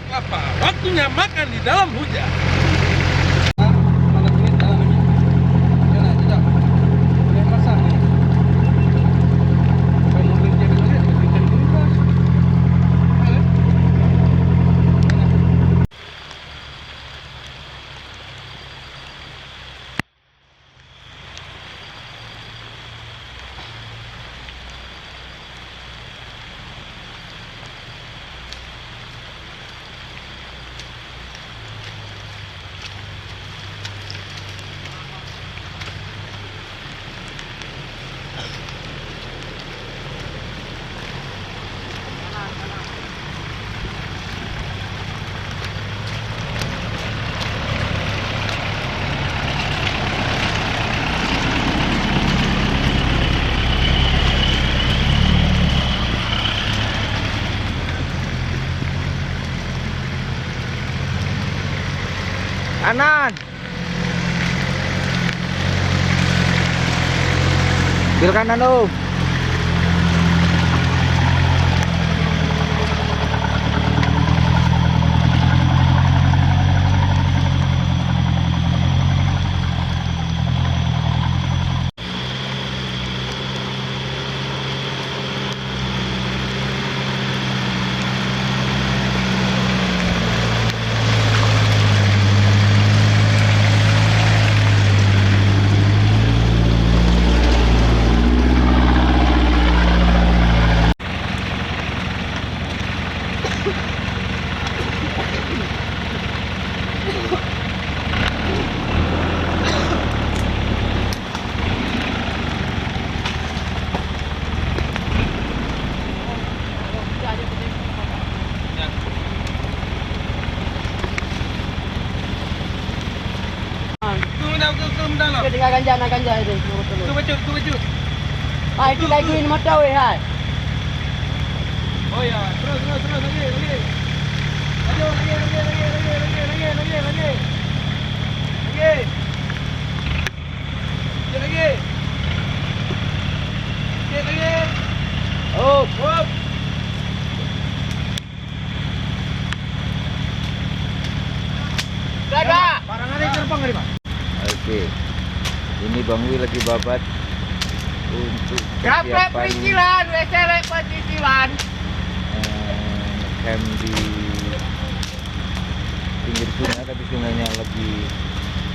kelapa, waktunya makan di dalam hujan. Kanan. Bil kanan Om. Ganja itu. Tu baju. Ah, itu lagi ini mata weh hai. Oh ya, terus lagi. Ayo lagi. Lagi. Oh. Jaga. Parangannya terbang dari Pak. Oke. Ini Bang Wi lagi babat untuk Gaplek perincilan, weselek perincilan. Camp di pinggir sungai, tapi sungainya lagi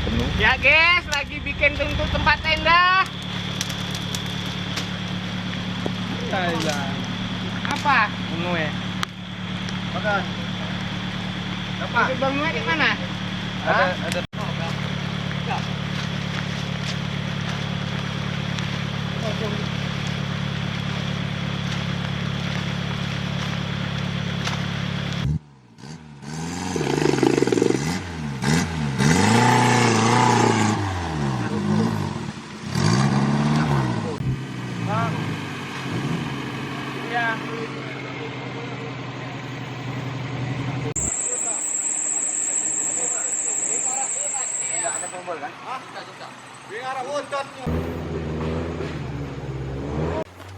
penuh. Ya guys, lagi bikin untuk tempat tenda. Apa? Bungue. Makan. Apa? Bang Wi di mana? Ada.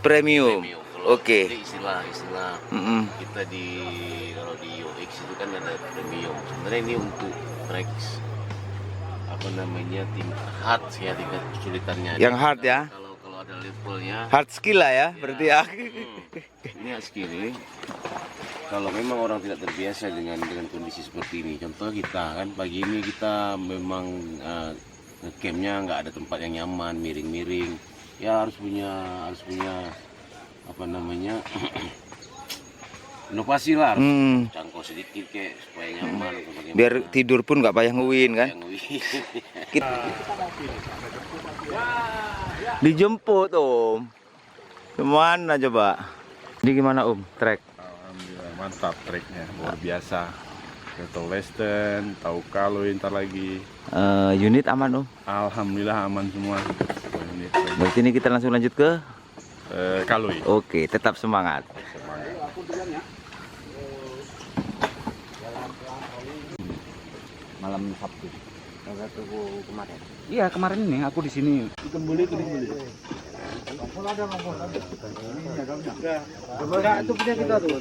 Premium. Oke. Jadi istilah kita kalau di UX itu kan ada premium. Sebenarnya ini untuk tracks tim hard ya, tingkat kesulitannya. Yang hard ya. Kalau ada levelnya. Hard skill lah ya, berarti ya. Ini hard skill ini. Kalau memang orang tidak terbiasa dengan kondisi seperti ini, contoh kita kan pagi ini kita memang campnya nggak ada tempat yang nyaman, miring-miring. Ya harus punya inovasi lah, harus cangkau sedikit supaya nyaman. Biar tidur pun nggak payah nguin kan. Dijemput Om. Kemana coba? Ini gimana Om? Trek? Alhamdulillah mantap treknya, luar biasa. Ketol Western, tahu kalau ntar lagi. Unit aman Om? Alhamdulillah aman semua. Berarti ini kita langsung lanjut ke Kalui. Oke, tetap semangat. Malam Sabtu. kemarin. Iya, kemarin ini aku di sini. Itu punya kita tuh.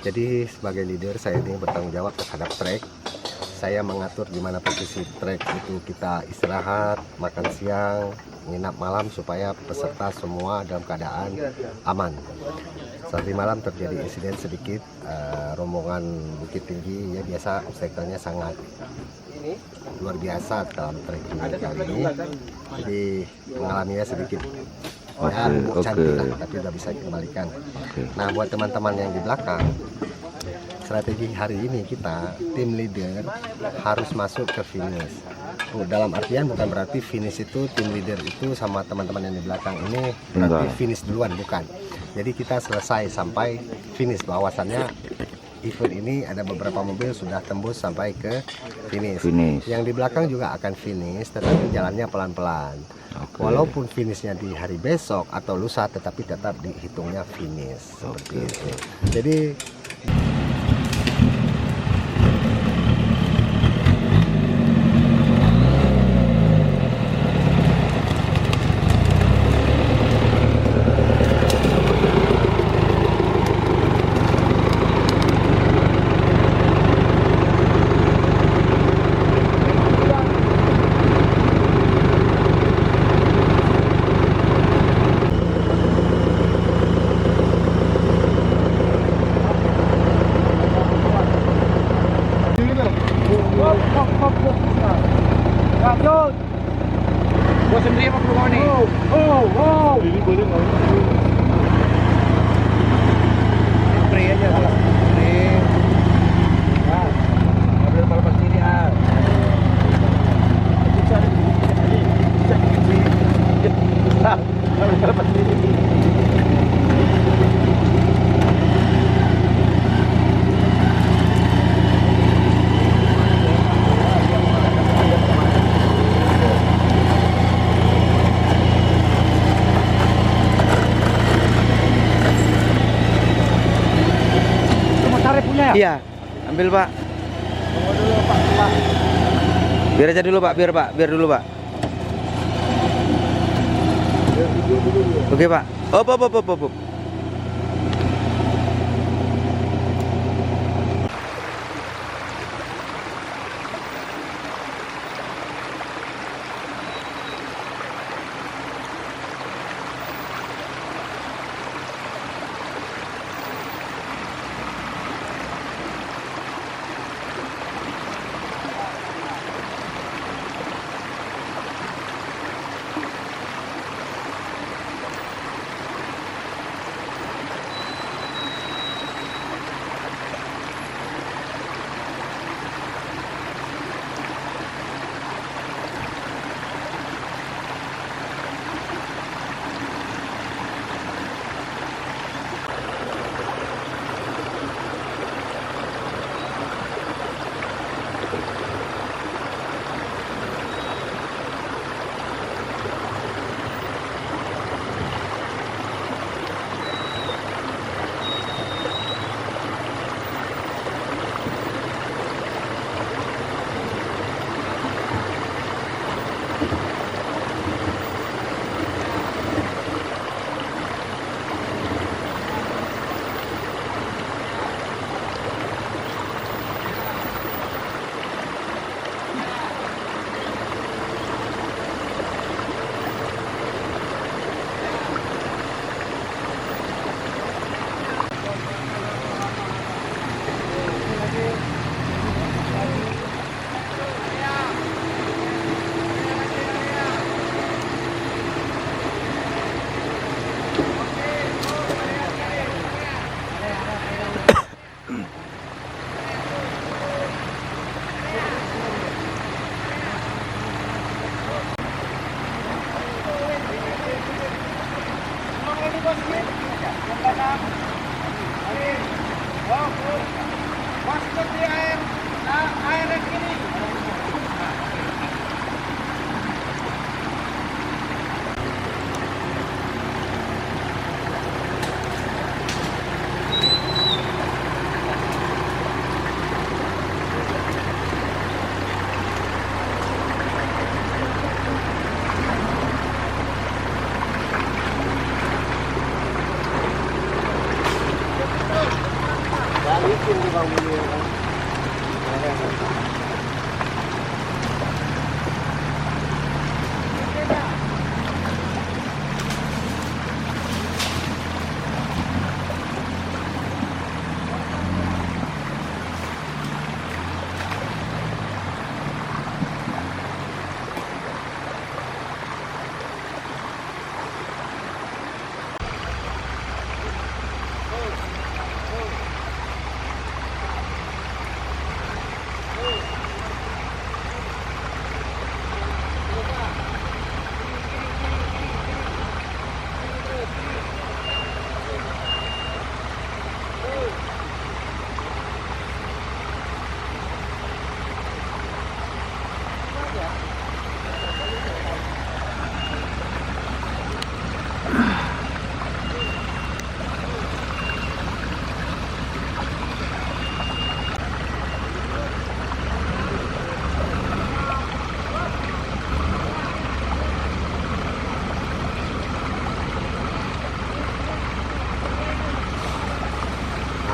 Jadi sebagai leader saya ini bertanggung jawab terhadap trek. Saya mengatur di mana posisi trek itu kita istirahat, makan siang, nginap malam supaya peserta semua dalam keadaan aman. Saat di malam terjadi insiden sedikit, rombongan Bukit Tinggi ya biasa obstacle-nya sangat luar biasa dalam trekking kali ini. Jadi mengalaminya sedikit cantik lah, tapi udah bisa dikembalikan. Nah, buat teman-teman yang di belakang, strategi hari ini kita tim leader harus masuk ke finish. Dalam artian bukan berarti finish itu tim leader itu sama teman-teman yang di belakang ini berarti finish duluan, bukan. Jadi kita selesai sampai finish, bahwasannya event ini ada beberapa mobil sudah tembus sampai ke finish. Yang di belakang juga akan finish, tetapi jalannya pelan-pelan. Walaupun finishnya di hari besok atau lusa, tetapi tetap dihitungnya finish seperti itu. Jadi Gua sendiri apa perlu kau nih? Ini boleh nggak? spray aja, spray. Ambil lepas sini ah. Ambil lepas sini. Iya, ambil Pak. Tunggu dulu Pak. Biar aja dulu Pak, biar dulu Pak. Oke Pak. Op. bang bunyi bang.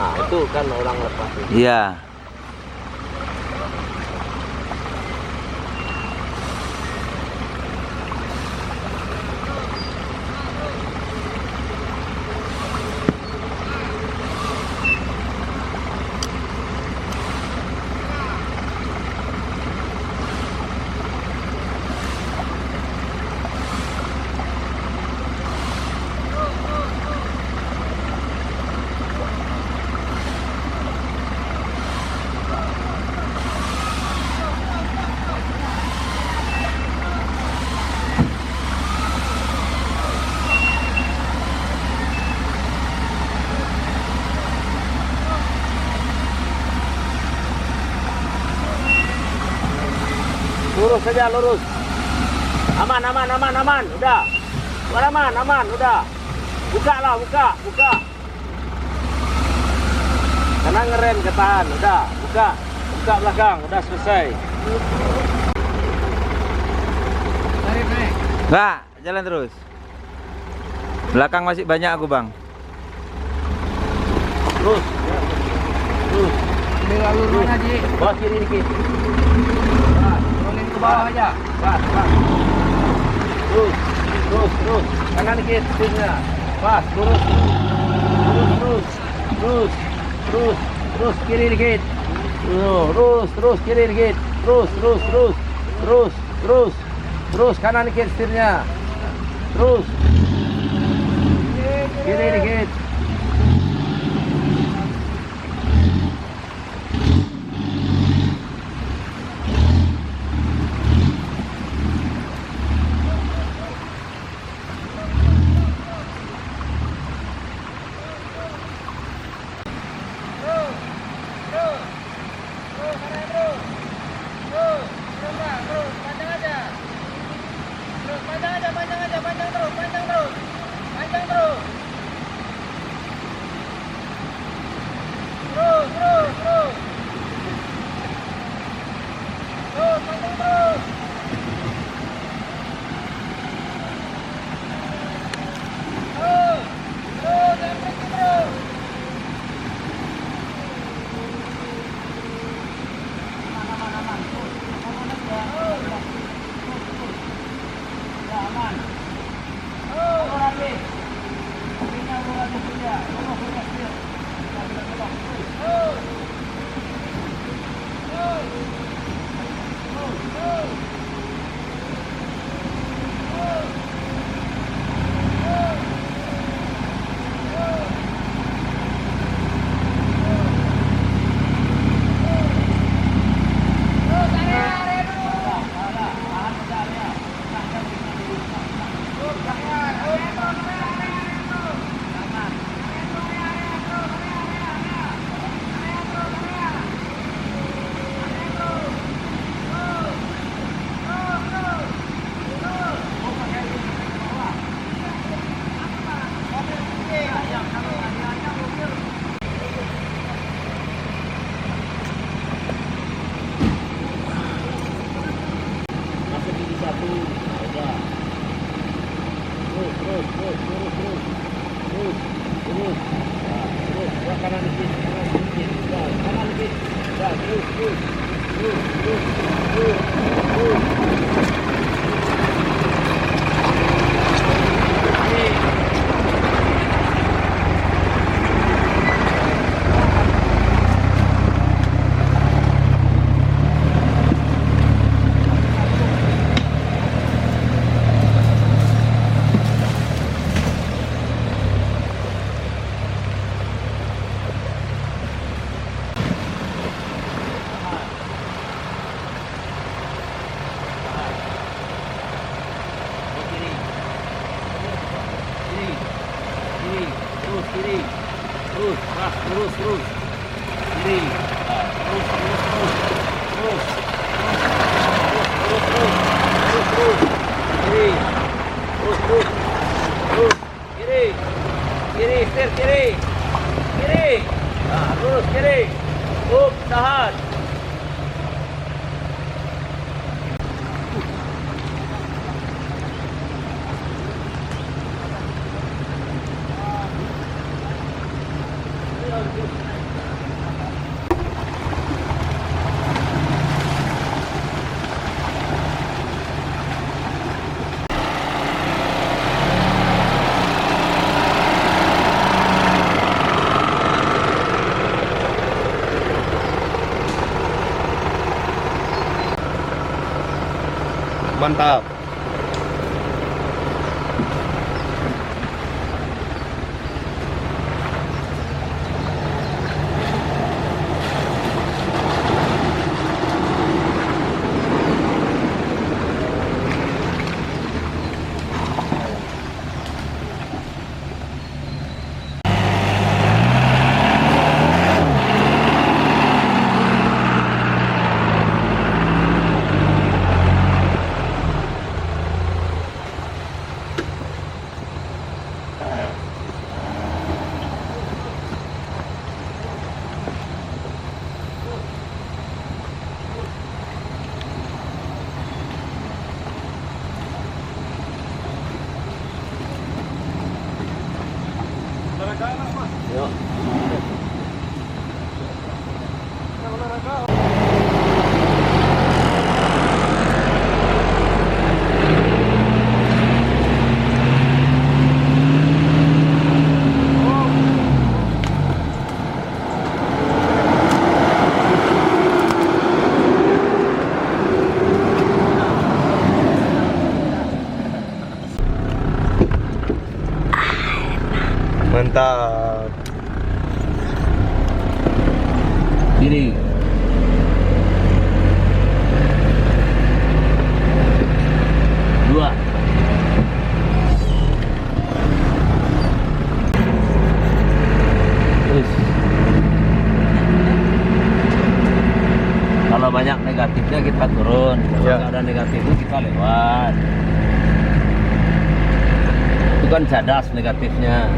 Nah, itu kan orang lepas. Iya. Lurus saja, lurus. Aman, aman, aman, aman. Udah. Aman, aman, udah. Buka lah, buka. Karena ngerem ketahan, udah. Buka belakang, udah selesai. Enggak, jalan terus. Belakang masih banyak aku, Bang. Terus. Ambil alur mana, Ji? Bawah kiri dikit. Turunin ke bawah aja. Pas. Terus. Kanan dikit, setirnya. Pas, terus kiri dikit. Terus kiri dikit. Terus kanan dikit setirnya. Terus. Kiri dikit. Terus. Terus. Buat kanan dikit. Kanan dikit. Kanan dikit. Terus. Terus. Terus. Terus. Terus. Terus. Kiri, terus, terus, terus, kiri, terus, terus, terus, terus, terus, terus, terus, kiri, terus, terus, terus, kiri, kiri, setir kiri, kiri, terus kiri, tahan. Mantap. Mantap. Kiri. Dua. Terus. Kalau banyak negatifnya kita turun. Kalau nggak ada negatifnya kita lewat. Itu kan cadas negatifnya.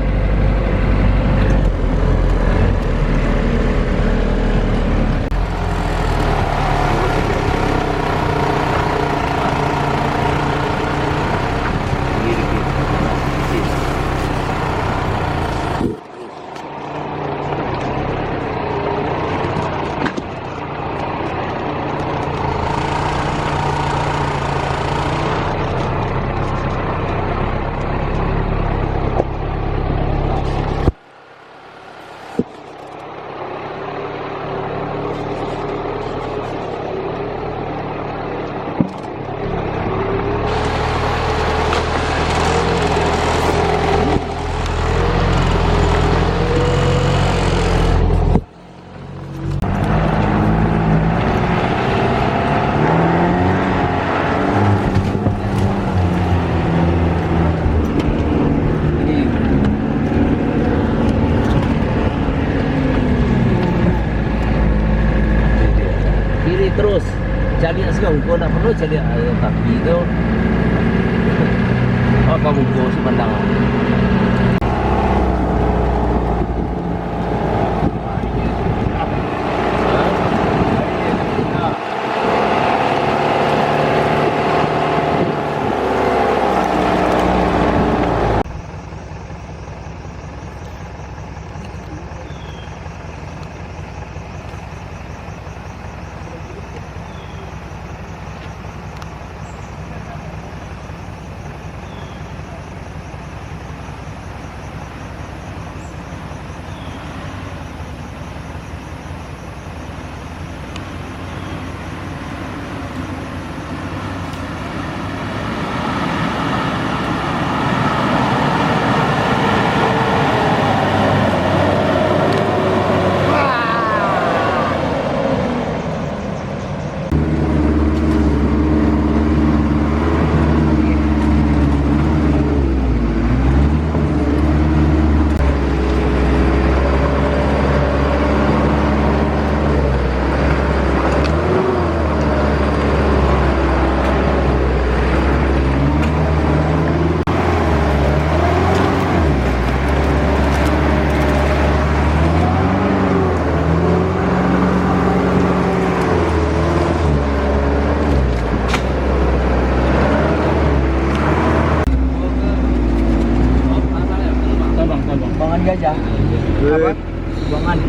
Terus cari sekarang kau tak perlu cari kaki tu. Oh kamu kau sepandangan. Sumbangan gajah. Apa? Sumbangan.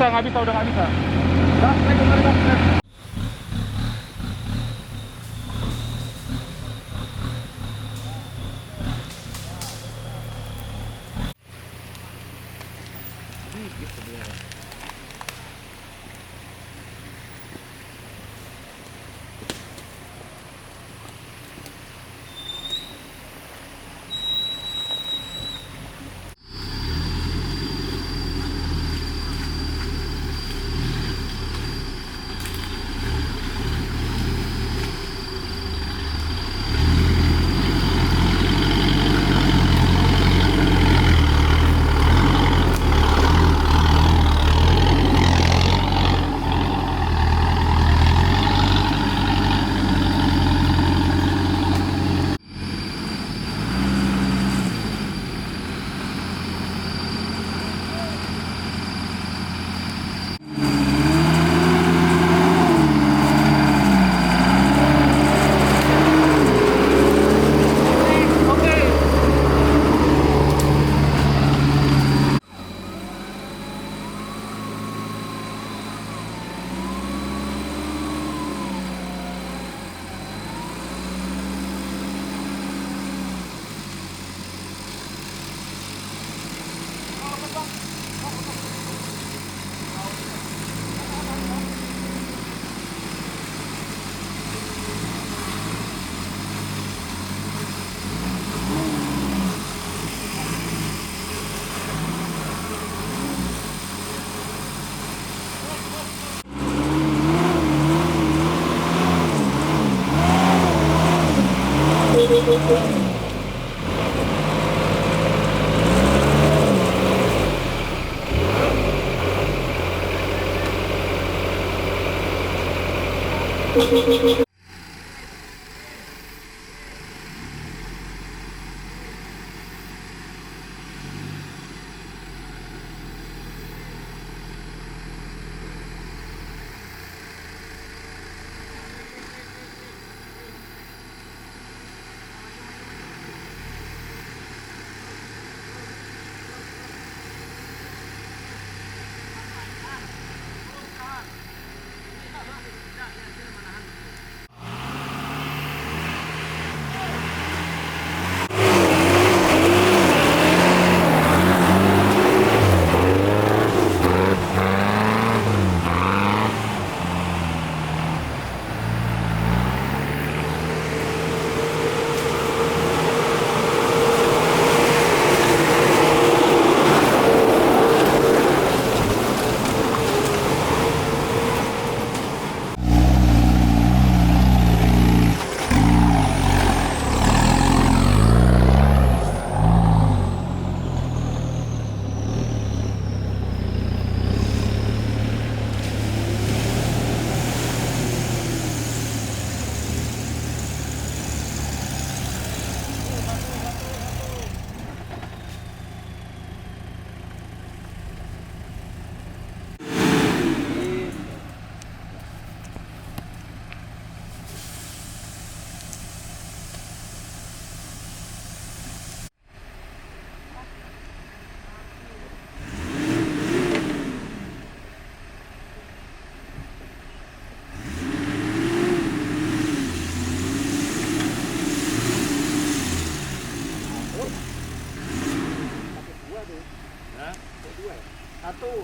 Nggak bisa, udah nggak bisa.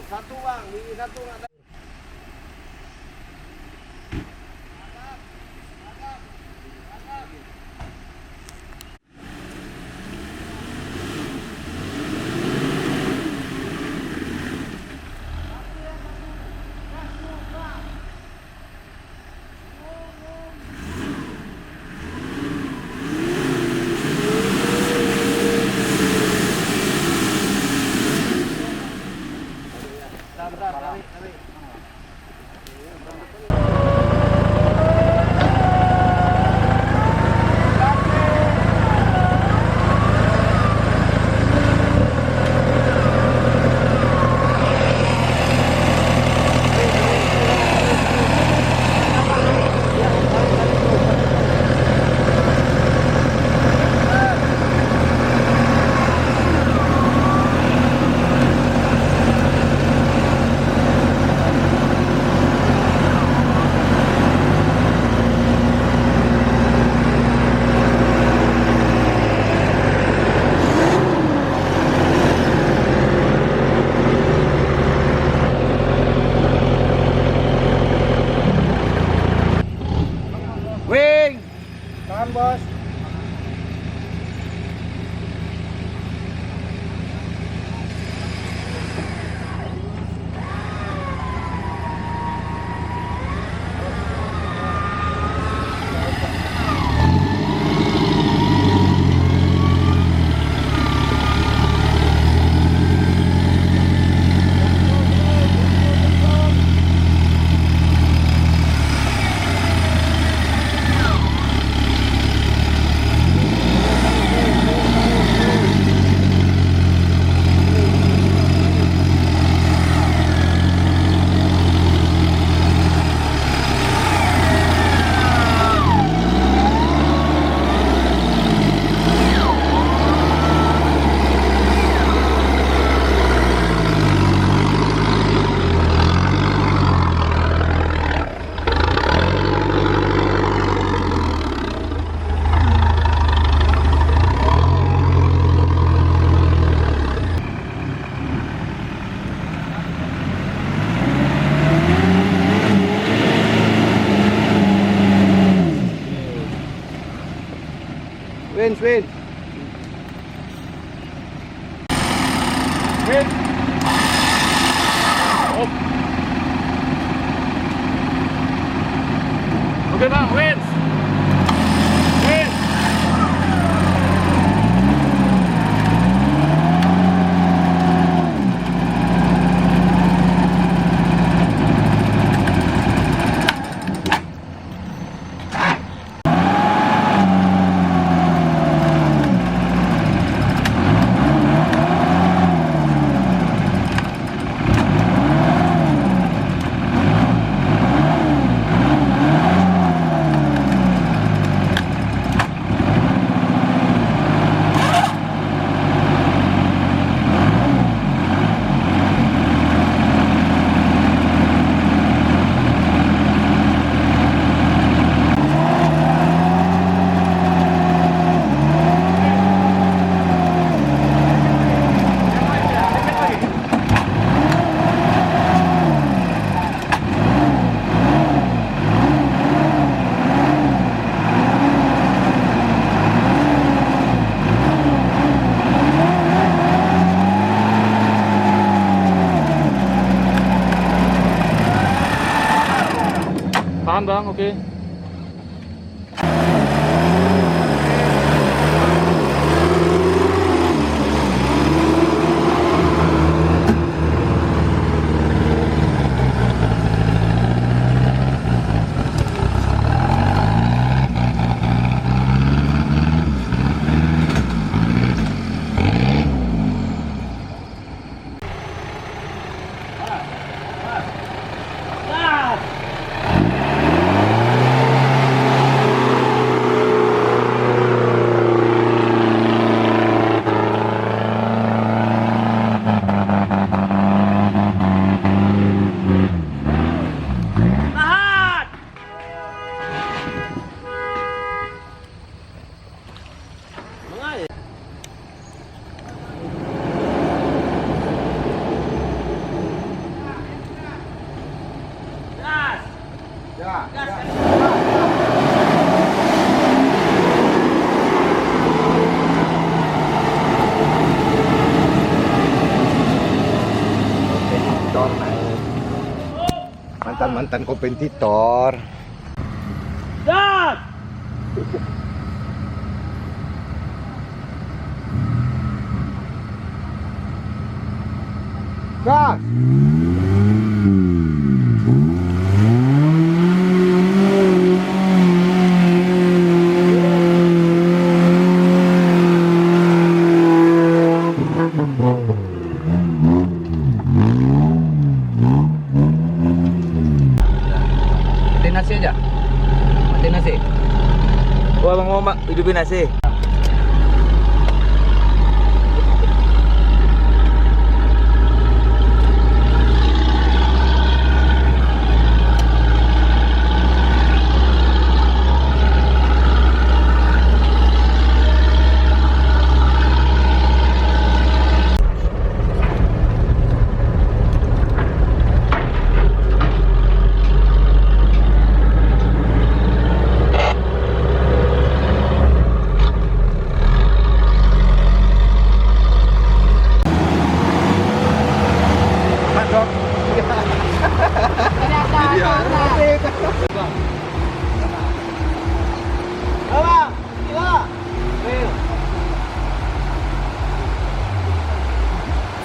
satu bang, gigi satu nggak ada. Tahan bos. Win. Oke bang, wins. Tahan bang, oke. Kompetitor naik. Mantan kompetitor. Dan Gas. Mati nasi aja. Mati nasi. Oh, abang mau hidupin nasi.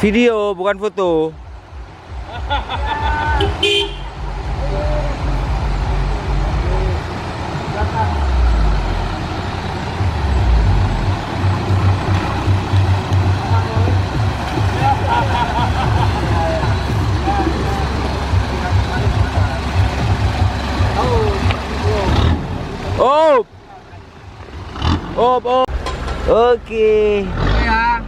Video bukan foto. Oh. Oh. Oke. Ya.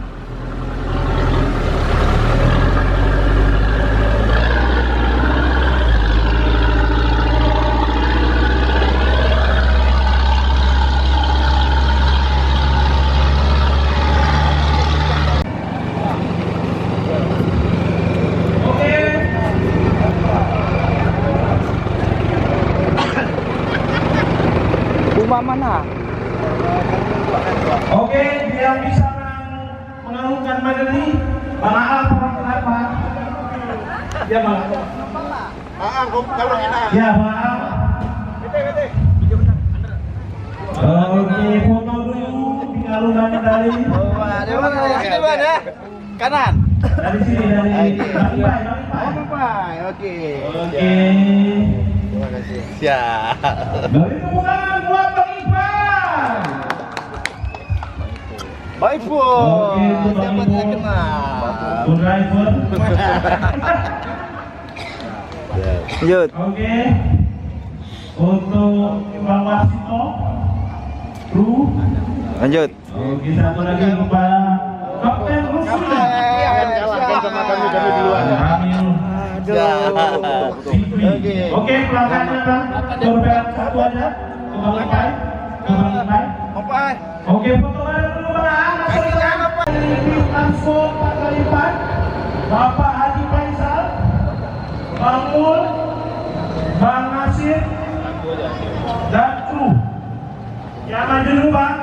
Mana? oke, yang bisa mengarungkan medali, Bang Aang kenapa? Ya Bang. Aang, kalau kita. Ya Bang. Oke, foto dulu pengarungan medali. Ini mana? Kanan. Dari sini dari Oke. Oke. Terima kasih. Siap. Dari kemudian buat Bang Ipan. Baik Bu. Siapa tidak kenal? Driver. Lanjut. Oke. Untuk Bang Wasito. Kru. Lanjut. Oke, satu lagi kepada Kapten Rusli. Sama kami duluan. Ramil. Oke, pelanggannya Bang. Korban satu aja. Kembali. Oke, foto bareng dulu Bang. Langsung Pak Kalipan, Bapak Haji Faisal, Bang Mul, Bang Nasir, dan kru. Ya maju dulu Bang.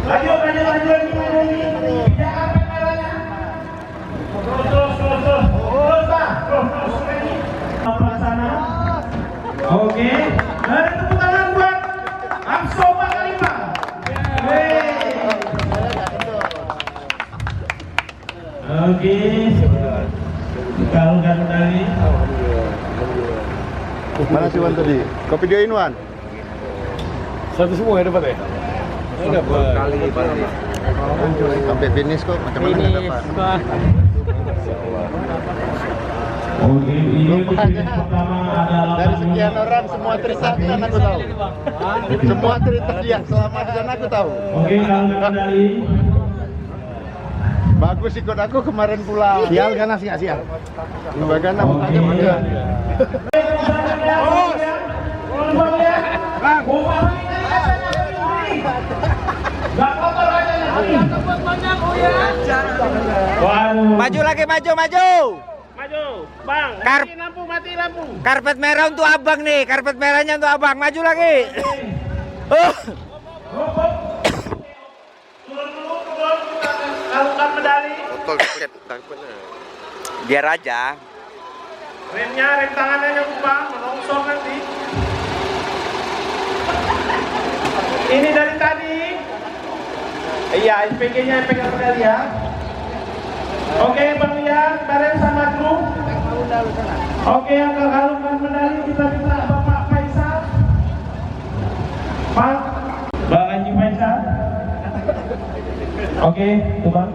Lanjut. Jangan kameranya. Terus Bang. Pelaksana. Oke. Dari tepuk tangan buat Amso Pak Kalipan. Oke. Kalau dari Mana sih Wan tadi? Kau videoin Wan? Satu semua ya dapat ya? Dapat. Sampai finish kok macam-macam dapat. Oke, ini pertama adalah Dari sekian orang semua terisakan aku tahu. Semua teriak selama di sana aku tahu. Oke, kalau dari Bagus ikut aku kemarin pulang. Sial ganas nggak sial? Bagaimana makanya beda. Maju lagi, maju. Maju. Bang, mati lampu. Karpet merah untuk abang nih, karpet merahnya untuk abang. Maju lagi. Turun, lakukan medali. Biar aja. Rem tangannya jangan lupa, melongsor nanti. Ini dari tadi. Iya, SPG-nya pegang medali ya. Oke, Bang Lian, bareng sama kru. Oke, yang kehalukan medali kita minta Bapak Faisal. Pak, Bang Haji Faisal. Oke, tuh Bang.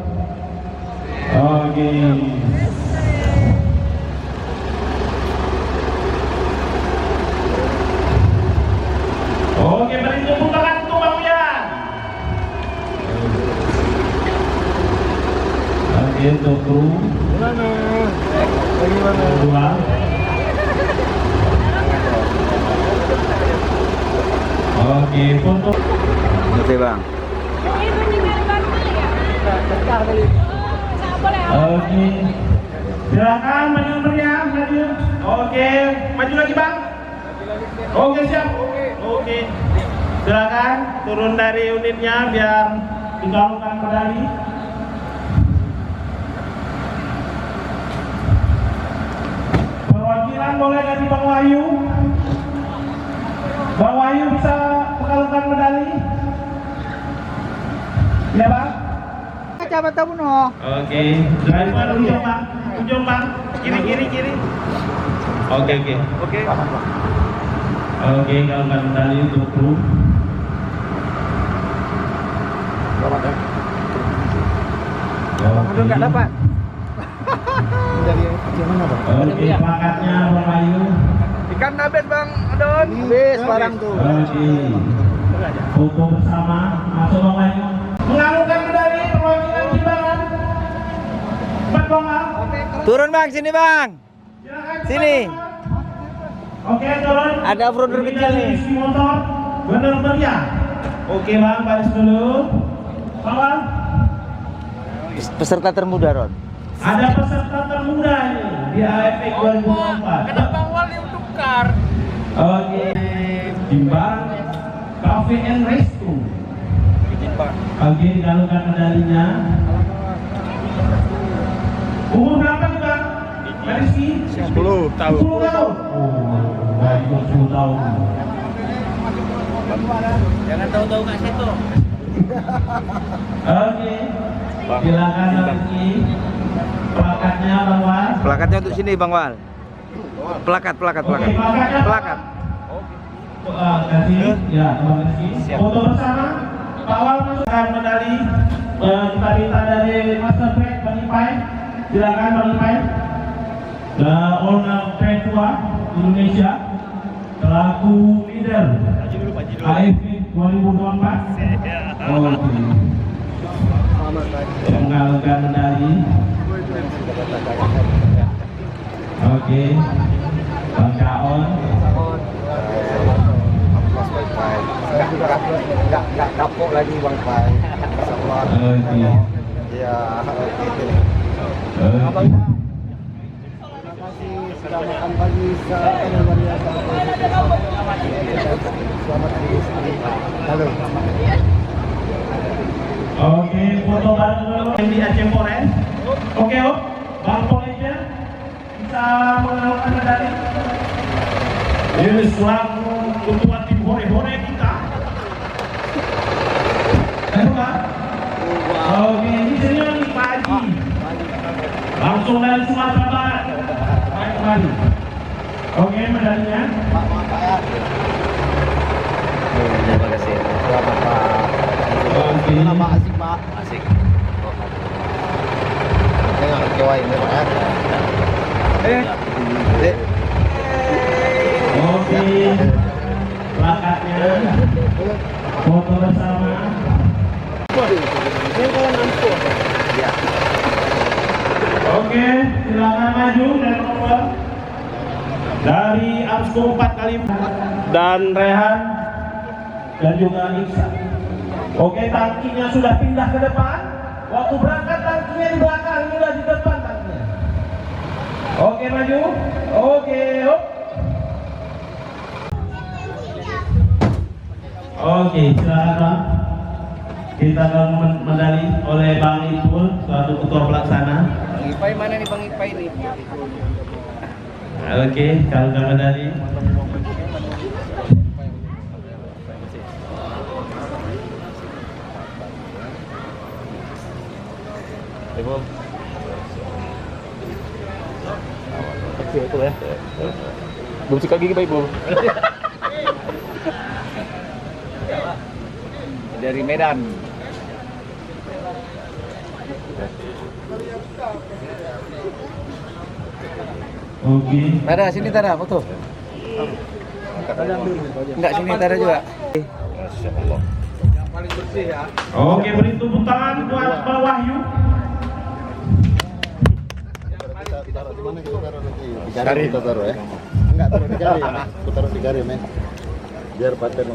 Oke. Oke, beri tepuk tangan untuk Bang Lian. Oke, untuk kru. Dua. Oke, foto. Oke bang. Oke. Silakan maju meriah, maju. Oke, maju lagi Bang. Oke, siap. Oke. Silakan turun dari unitnya biar digaungkan medali. Perwakilan boleh dari Bang Wahyu. Bang Wahyu bisa mengalungkan medali. Ya Bang. Coba tahu no. Oke, driver ujung bang, kiri. Oke. Oke, galungkan medali untuk kru. Nggak dapat. Dari gimana bang? Oke, plakatnya Bang Ayu. Ikan dabet bang, Adon. Habis barang tuh. Oke. Foto bersama, masuk Bang Ayu. Mengalungkan medali perwakilan Jimbaran. Cepat Bang. Turun bang, sini bang. Sini. Oke, turun. Ada off-roader kecil nih. Motor bener meriah. Oke Bang, baris dulu. Bang. Peserta termuda Ron. Ada peserta termuda ini di AFF 2024. Kenapa Bang Wali untuk kar? Oke, Jimbaran Cafe and Resto. Oke, digalungkan medalinya. Umur berapa nih Bang? Rizky? 10 tahun. 10 tahun. Oh, baik 10 tahun. Jangan tahu-tahu nggak situ. Oke, silakan Rizky. Plakatnya Bang Wal. Plakatnya untuk sini Bang Wal. Plakat. Oke, plakatnya. Plakat. Kasih, ya Bang Rizky. Foto bersama. Pak Wal masukkan medali. Kita minta dari Master Track Bang Ipai. Silakan Bang Ipai. Owner P2 Indonesia. Selaku leader AFF 2024. Oke. Mengalungkan medali. Oke. Bang Kaon. Enggak kapok lagi Bang Pai. Oke. Ya, oke. Sudah makan pagi luar biasa. Selamat pagi. Halo. Oke, foto bareng dulu yang di Aceh Forest. Oke, Bang Polisian bisa mengalungkan medali. Ini selaku ketua tim hore-hore kita. Bang. Oke, ini senior nih Pak Haji. Langsung dari Sumatera Barat. Baik kembali. Oke, medalinya. Terima kasih. Selamat Pak. Oke. Nama asik Pak. Asik. Saya nggak kecewa ini Pak ya. Oke. Plakatnya. Foto bersama. Oke, silakan maju dan nomor dari Absko 4 kali dan Rehan dan juga Iksan. Oke, tangkinya sudah pindah ke depan. Waktu berangkat tangkinya di belakang, ini sudah di depan tangkinya. Oke, maju. Oke, hop. Oke, silakan Bang. Kita akan medali oleh Bang Ipul, selaku ketua pelaksana. Bang Ipai mana nih Bang Ipai nih? Oke, kalau medali. Itu ya. Belum sikat gigi Pak Ibu. Dari Medan. Oke. Tara, sini Tara, foto. Enggak, sini Tara juga. Masya Allah. Oke, beri tepuk tangan buat Pak Wahyu. Taruh di mana kita taruh nanti? Di jari kita taruh ya. Enggak taruh di jari, aku taruh di jari men. Biar paten.